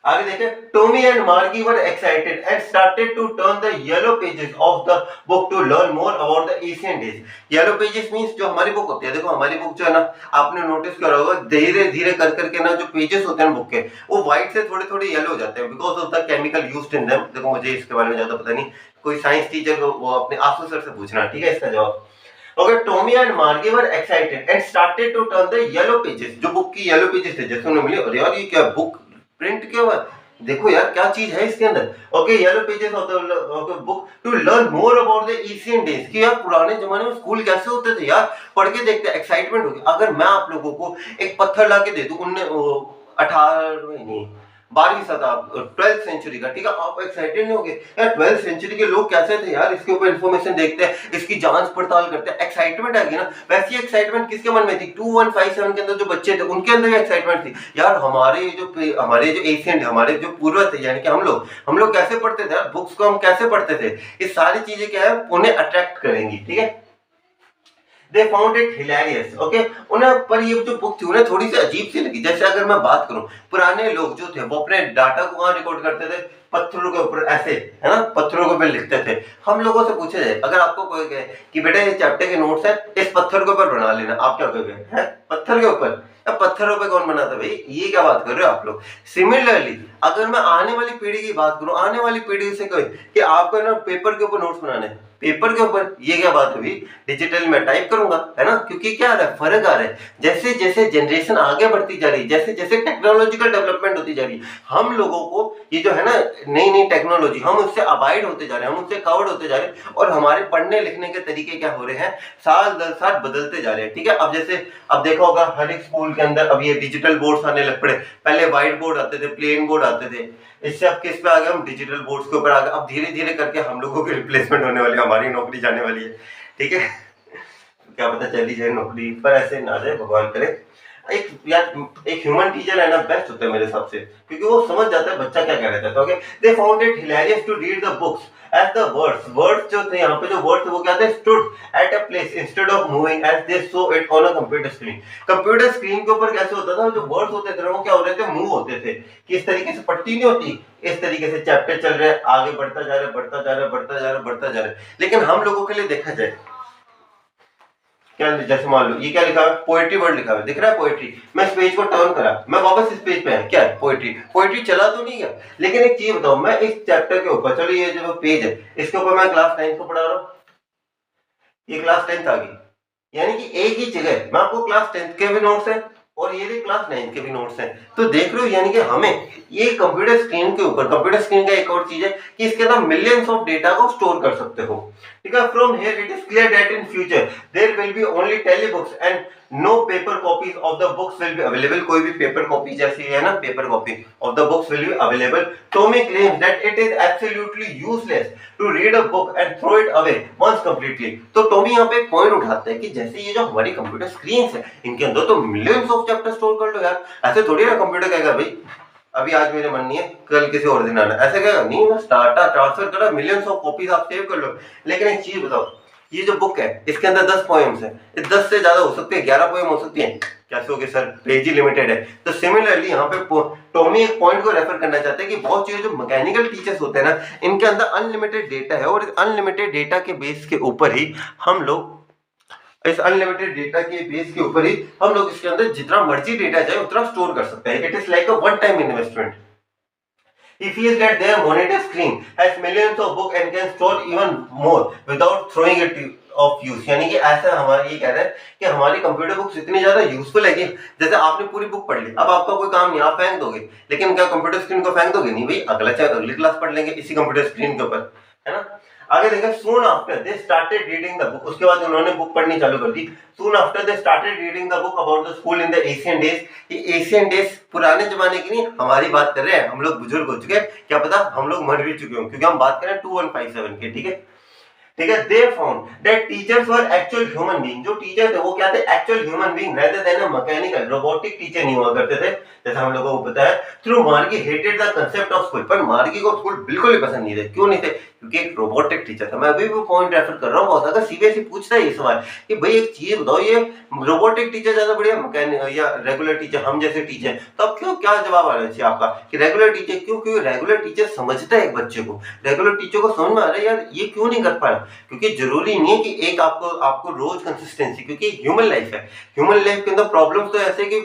आगे देखें, Tommy and Margie were excited and started to turn the yellow pages of the book to learn more about the Asian days. Yellow pages means जो हमारी बुक होती है, देखो हमारी बुक जो है ना, आपने नोटिस करा होगा धीरे धीरे कर करके ना जो पेजेस होते हैं बुक के, वो व्हाइट से थोड़े थोड़े येलो हो जाते हैं because of the chemical used in them. देखो मुझे इसके बारे में ज्यादा पता नहीं, कोई साइंस टीचर को वो अपने आंसू सर से पूछना। ठीक है, इसका जवाब। Okay, Tommy and Margie were excited and started to turn the yellow pages. जो बुक की येलो पेजेस थे, जैसे उन्हें मिले, अरे यार ये क्या बुक प्रिंट किया हुआ है, देखो यार क्या चीज है इसके अंदर। Okay, yellow pages of the book to learn more about the Asian days, कि यार पुराने जमाने में स्कूल कैसे होते थे यार, पढ़ के देखते, एक्साइटमेंट होगी। अगर मैं आप लोगों को एक पत्थर ला के दे दूं 12वीं शताब्दी 12th सेंचुरी का, ठीक है, आप एक्साइटेड नहीं होगे यार, 12th सेंचुरी के लोग कैसे थे यार, इसके ऊपर इंफॉर्मेशन देखते हैं, इसकी जांच पड़ताल करते हैं, एक्साइटमेंट आएगी ना। वैसी एक्साइटमेंट किसके मन में थी, 2157 के अंदर जो बच्चे थे उनके अंदर भी एक्साइटमेंट थी यार। हमारे जो एशियंट, हमारे जो पूर्वज थे, यानी कि हम लोग कैसे पढ़ते थे यार, बुक्स को हम कैसे पढ़ते थे, ये सारी चीजें क्या है, उन्हें अट्रैक्ट करेंगी। ठीक है, They found it hilarious, okay? उन्हें पर ये जो बुक थी उन्हें थोड़ी सी अजीब सी लगी। जैसे अगर मैं बात करूं, पुराने लोग जो थे वो अपने डाटा को कहाँ रिकॉर्ड करते थे, पत्थरों के ऊपर, ऐसे है ना, पत्थरों के ऊपर लिखते थे। हम लोगों से पूछे जाए, अगर आपको कोई कहे कि बेटा ये चैप्टर के नोट्स है, इस पत्थर के ऊपर बना लेना, आप क्या कहोगे, है पत्थर के ऊपर, या पत्थरों पे कौन बनाता भाई, ये क्या बात कर रहे हो आप लोग। सिमिलरली अगर मैं आने वाली पीढ़ी की बात करूं, आने वाली पीढ़ी से कहे कि आपको ना पेपर के ऊपर नोट्स बनाने, पेपर के ऊपर, ये क्या बात हुई, डिजिटल में टाइप करूंगा, है ना, क्योंकि क्या आ रहा है, फर्क आ रहा है। जैसे जैसे जनरेशन आगे बढ़ती जा रही है, जैसे जैसे टेक्नोलॉजिकल डेवलपमेंट होती जा रही है, हम लोगों को ये जो है ना नई नई टेक्नोलॉजी, हम उससे अवॉइड होते जा रहे हैं, हम उससे कवर्ड होते जा रहे हैं, और हमारे पढ़ने लिखने के तरीके क्या हो रहे हैं, साल दर साल बदलते जा रहे हैं। ठीक है, अब जैसे अब देखा होगा हर एक स्कूल के अंदर अब ये डिजिटल बोर्ड्स आने लग पड़े। पहले व्हाइट बोर्ड आते थे, प्लेन बोर्ड आते थे, इससे अब किस पे आ गए, हम डिजिटल बोर्ड्स के ऊपर आ गए। अब धीरे धीरे करके हम लोगों की रिप्लेसमेंट होने वाली है, हमारी नौकरी जाने वाली है। ठीक है, क्या पता चली जाए नौकरी, पर ऐसे ना जाए, भगवान करे। एक ह्यूमन टीचर है ना, बेस्ट होता है मेरे हिसाब से, क्योंकि वो समझ जाता है बच्चा क्या कह रहा था। Okay, they found it hilarious to read the books as the words जो थे यहाँ पे, जो वर्ड्स वो क्या थे, stood at a place instead of moving as they saw it on a computer screen. Computer screen के ऊपर कैसे होता था, जो वर्ड्स होते थे वो क्या हो रहे थे, मूव होते थे। कि इस तरीके से पट्टी नहीं होती, इस तरीके से चैप्टर चल रहा है, आगे बढ़ता जा रहा है, बढ़ता जा रहा है, बढ़ता जा रहा है, बढ़ता जा रहा है। लेकिन हम लोगों के लिए देखा जाए क्या, जैसे मान लो ये क्या लिखा है, पोएट्री वर्ड लिखा है, दिख रहा है पोएट्री। मैं इस पेज को टर्न करा, मैं वापस इस पेज पे है, क्या है, पोएट्री। पोएट्री चला तो नहीं गया, लेकिन एक चीज बताओ, मैं इस चैप्टर के ऊपर, चलो ये जो पेज है इसके ऊपर मैं क्लास 9 को पढ़ा रहा हूँ, ये क्लास 10 आ गई, यानी कि एक ही जगह मैं आपको क्लास 10 के भी नोट्स हैं और ये भी क्लास 9 के भी नोट्स हैं। तो देख रहे हो, यानी कि हमें ये कंप्यूटर स्क्रीन के ऊपर, कंप्यूटर स्क्रीन का एक और चीज है कि इसके अंदर मिलियंस ऑफ डेटा को स्टोर कर सकते हो। ठीक है, from here it is clear that in future there will be only telebooks and no paper copies of the books will be available. कोई भी पेपर कॉपी जैसी है ना, paper copy of the books will be available. Tommy claims that it is absolutely useless to read a book and throw it away once completely. तो Tommy यहाँ पे एक point उठाता है कि जैसे ये जो हमारी कंप्यूटर स्क्रीन है, इनके अंदर तो मिलियंस ऑफ चैप्टर स्टोर कर लो यार। ऐसे थोड़ी ना कंप्यूटर कहेगा भाई अभी आज मेरे मन नहीं है, कल किसी और दिन आना, ऐसे कहेगा नहीं, मैं डाटा ट्रांसफर करा, मिलियंस ऑफ कॉपीज आप सेव कर लो। लेकिन एक चीज बताओ, ये जो बुक है इसके अंदर 10 पोएम्स है, 10 से ज्यादा हो सकते हैं, 11 पोएम हो सकती हैं, कैसे होगे सर, पेज ही लिमिटेड है। तो सिमिलरली यहाँ पे टॉमी एक पॉइंट को रेफर करना चाहते हैं कि बहुत चीजें जो मैकेनिकल टीचर्स होते हैं ना, इनके अंदर अनलिमिटेड डेटा है और अनलिमिटेड डेटा के बेस के ऊपर ही हम लोग, इस अनलिमिटेड डेटा के बेस के ऊपर ही हम लोग इसके अंदर जितना मर्जी डेटा चाहे उतना स्टोर कर सकते हैं। It is like a one time investment. He feels that their monitor screen has millions of books and can store even more without throwing it of use। यानी कि ऐसा हमारा ये कह रहा है कि हमारी कंप्यूटर बुक्स इतनी ज्यादा यूजफुल है कि जैसे आपने पूरी बुक पढ़ ली, अब आपका कोई काम नहीं, आप फेंक दोगे, लेकिन क्या कंप्यूटर स्क्रीन को फेंक दोगे? नहीं भाई, अगला चाहे अगली क्लास पढ़ लेंगे इसी कंप्यूटर स्क्रीन के ऊपर, है ना। आगे देखा, soon after they started reading the book, उसके बाद उन्होंने बुक पढ़नी चालू कर दी। Soon after they started reading the book about the school in the Asian days. ये एशियन डेज पुराने जमाने की नहीं, हमारी बात कर रहे हैं, हम लोग बुजुर्ग हो चुके हैं, क्या पता हम लोग मर भी चुके हों, क्योंकि हम बात करें 2157 के। ठीक है, ठीक है। They found that teachers were actual human being, जो टीचर थे वो क्या थे, actual human being rather than a mechanical, robotic teacher नहीं हुआ करते थे, जैसा हम लोगों को पता है। थ्रू मार्गी hated the concept of school, पर मार्गी को स्कूल बिल्कुल भी पसंद नहीं थे। क्यों नहीं थे? क्योंकि एक रोबोटिक टीचर था। मैं अभी भी पॉइंट रेफर कर रहा हूँ, बहुत अगर सीबीएसई पूछता है ये सवाल कि भाई एक चीज बताओ, ये रोबोटिक टीचर ज्यादा बढ़िया मैकेनिकल या रेगुलर टीचर, हम जैसे टीचर, तो अब क्यों, क्या जवाब आना चाहिए आपका कि रेगुलर टीचर क्यों? क्योंकि रेगुलर टीचर समझता है एक बच्चे को, रेगुलर टीचर को समझ में आ रहा है यार ये क्यों नहीं कर पा रहा, क्योंकि जरूरी नहीं है कि एक आपको रोज कंसिस्टेंसी, क्योंकि ह्यूमन लाइफ है, ह्यूमन लाइफ के अंदर प्रॉब्लम्स तो ऐसे कि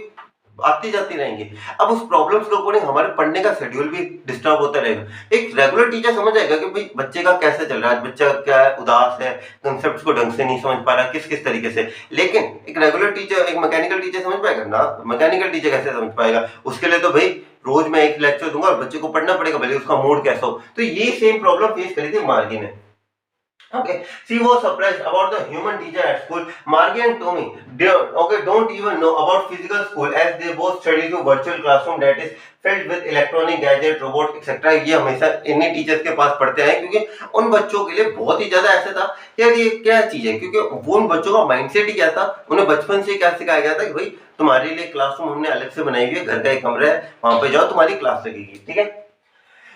आती जाती रहेंगी। अब उस प्रॉब्लम्स के अकॉर्डिंग हमारे पढ़ने का शेड्यूल भी डिस्टर्ब होता रहेगा। एक रेगुलर टीचर समझ जाएगा कि भाई बच्चे का कैसे चल रहा है, बच्चा क्या है, उदास है, कंसेप्ट्स को ढंग से नहीं समझ पा रहा, किस किस तरीके से। लेकिन एक रेगुलर टीचर, एक मैकेनिकल टीचर समझ पाएगा ना? मैकेनिकल टीचर कैसे समझ पाएगा? उसके लिए तो भाई रोज मैं एक लेक्चर दूंगा और बच्चे को पढ़ना पड़ेगा, भले उसका मूड कैसा हो। तो ये सेम प्रॉब्लम फेस करी थी मार्गी ने। Okay, she was surprised about the human teacher at school. Margie and Tommy, don't even know about physical school as they both study to virtual classroom that is filled with electronic gadget, robot, etc. ये हमेशा इन्हीं teachers के पास पढ़ते हैं, क्योंकि उन बच्चों के लिए बहुत ही ज्यादा ऐसा था कि यार ये क्या चीज है, क्योंकि वो उन बच्चों का माइंडसेट ही क्या था, उन्हें बचपन से क्या सिखाया गया था कि भाई तुम्हारे लिए क्लासरूम हमने अलग से बनाई हुई है, घर का एक कमरा है, वहां पे जाओ तुम्हारी क्लास लगेगी। ठीक है,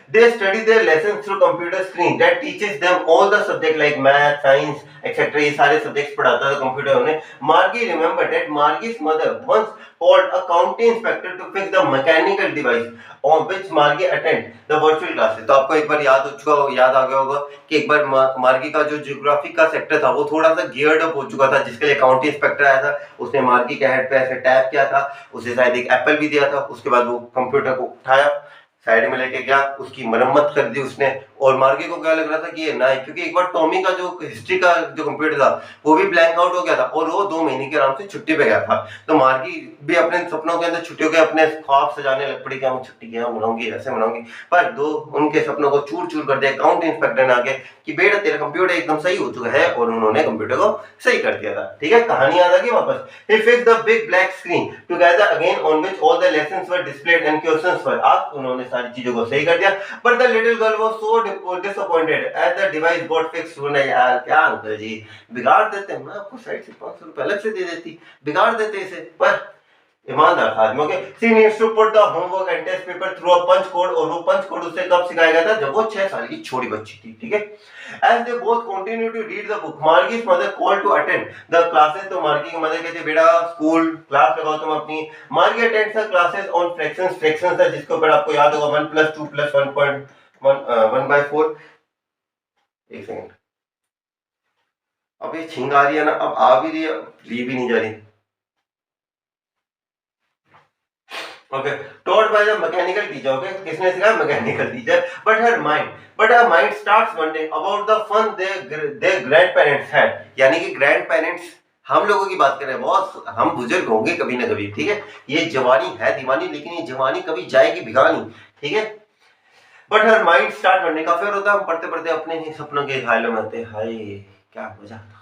they study their lessons through computer screen that teaches them all the subject like math, science, etc. ये सारे सब्जेक्ट्स पढ़ाता था कंप्यूटर उन्हें। Margie remembered that Margie's mother once called a county inspector to fix the mechanical device on which Margie attended the virtual classes। तो आपको एक बार याद आ गया होगा कि एक बार मार्गी का जो ज्योग्राफी का सेक्टर था वो थोड़ा सा गियर्ड अप हो चुका था, जिसके लिए काउंटी इंस्पेक्टर आया था, उसने मार्गी के हेड पे ऐसे टैप किया था, उसे शायद एक एप्पल भी दिया था। उसके बाद वो कंप्यूटर को उठाया, साइड में लेके गया, उसकी मरम्मत कर दी उसने। और मार्गी को क्या लग रहा था कि ये ना है, क्योंकि एक बार टॉमी का जो हिस्ट्री का जो कंप्यूटर था वो भी ब्लैंक आउट हो गया था और वो 2 महीने के आराम से छुट्टी पे गया था। तो मार्गी भी अपने सपनों के अंदर छुट्टियों के अपने ख्वाब सजाने लग पड़ी, क्या मैं छुट्टी क्या मनाऊंगी, ऐसे मनाऊंगी। पर उनके सपनों को चूर चूर कर दिया काउंटी इंस्पेक्टर ने आके कि बेटा तेरा कंप्यूटर एकदम सही हो चुका है, और उन्होंने कंप्यूटर को सही कर दिया था। ठीक है, कहानी याद आ गई वापस। He fixed the big black screen together again on which all the lessons were displayed and questions were asked। उन्होंने सारी चीजों को सही कर दिया। But the little girl was so disappointed as the device got fixed। सुना यार, क्या अंकल जी बिगाड़ देते, मैं आपको साइड से 500 रुपए अलग से दे देती, बिगाड़ देते इसे। पर ईमानदार था आदमी। Okay, she needs to put the homework and test paper through a punch code, और वो पंच कोड उसे कब सिखाया गया था, जब वो 6 साल की छोटी बच्ची थी। ठीक है, as they both continue to read the book, Margie's mother call to attend the classes. तो मार्गी की मदर कहती है बेटा स्कूल क्लास लगाओ तुम अपनी। मार्गी attends the classes on fractions, fractions है जिसके ऊपर आपको याद होगा 1 + 2 + 1.1/4। एक सेकंड, अब ये छींक आ रही है ना, अब आ भी रही है, ली भी नहीं जा रही। Okay, taught by the mechanical teacher. Okay, किसने सिखाया, mechanical teacher. But her mind starts wondering about the fun their grandparents had, यानी कि ग्रैंडपेरेंट्स हम लोगों की बात कर रहे हैं बॉस, हम बुजुर्ग होंगे कभी ना कभी। ठीक है, ये जवानी है दीवानी, लेकिन ये जवानी कभी जाएगी भिगानी। ठीक है, but her mind start wondering, का फिर होता है हम पढ़ते पढ़ते अपने ही सपनों के ख्यालों में आते हैं, हाय क्या मजा था,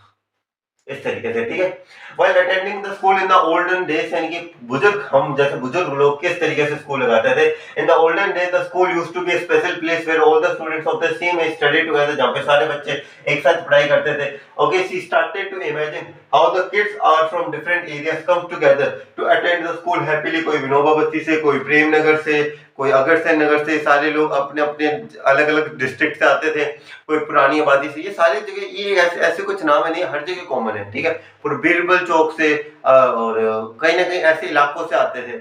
इस तरीके से। ठीक है, while attending the school in the olden days, यानी कि बुजुर्ग, हम जैसे बुजुर्ग लोग किस तरीके से स्कूल लगाते थे। in the olden days the school used to be a special place where all the students of the same age study together, जहाँ पे सारे बच्चे एक साथ पढ़ाई करते थे। okay, she started to imagine how the kids are from different areas come together to attend the school happily। कोई विनोबा बस्ती से, कोई प्रेम नगर से, कोई अगरसेन नगर से, सारे लोग अपने अपने अलग अलग डिस्ट्रिक्ट से आते थे, कोई पुरानी आबादी से। ये सारी जगह, ये ऐसे कुछ नाम है नहीं, हर जगह कॉमन है। ठीक है, पूरे बीरबल चौक से और कहीं ना कहीं ऐसे इलाकों से आते थे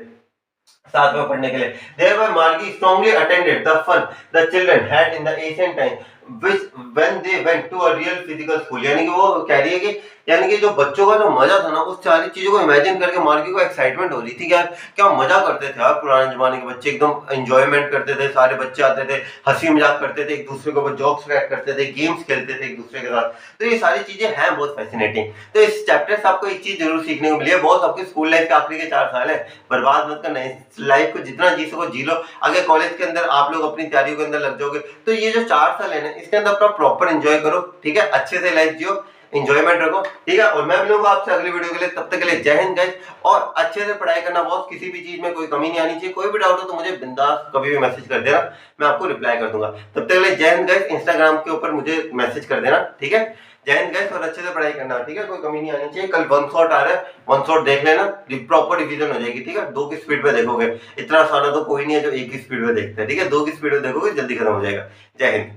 साथ में पढ़ने के लिए। Thereby Margi strongly attended the fun the children had in the ancient time, which when they went to a real physical school। यानी कि वो कह रही है कि यानी कि जो बच्चों का जो मजा था ना, उस सारी चीजों को इमेजिन करके मार्गी को एक्साइटमेंट हो रही थी कि यार क्या मजा करते थे यार, पुराने जमाने के बच्चे एकदम एंजॉयमेंट करते थे, सारे बच्चे आते थे, हंसी मजाक करते थे, एक दूसरे के ऊपर जोक्स क्रैक करते थे, गेम्स खेलते थे एक दूसरे के साथ। तो ये सारी चीजें हैं बहुत फैसिनेटिंग। तो इस चैप्टर से आपको एक चीज जरूर सीखने को मिली है, बहुत आपके स्कूल लाइफ के आखिरी के 4 साल है, बर्बाद मत करना, इस लाइफ को जितना जी सको जी लो। अगर कॉलेज के अंदर आप लोग अपनी तैयारियों के अंदर लग जाओगे, तो ये जो 4 साल है ना, इसके अंदर अपना प्रॉपर एंजॉय करो। ठीक है, अच्छे से लाइफ जियो, एंजॉयमेंट रखो। ठीक है, और मैं मिलूंगा आपसे अगली वीडियो के लिए, तब तक के लिए जय हिंद गाइस। और अच्छे से पढ़ाई करना बॉस, किसी भी चीज में कोई कमी नहीं आनी चाहिए। कोई भी डाउट हो तो मुझे बिंदास कभी भी मैसेज कर देना, मैं आपको रिप्लाई कर दूंगा। तब तक के लिए जय हिंद गाइस। इंस्टाग्राम के ऊपर मुझे मैसेज कर देना। ठीक है, जय हिंद गाइस, और अच्छे से पढ़ाई करना। ठीक है, कोई कमी नहीं आनी चाहिए। कल 1 शॉट आ रहा है, 1 शॉट देख लेना, प्रॉपर रिवीजन हो जाएगी। ठीक है, 2 की स्पीड पे देखोगे, इतना सारा तो कोई नहीं है जो 1 की स्पीड पे देखता है। ठीक है, 2 की स्पीड पे देखोगे जल्दी खत्म हो जाएगा। जय हिंद।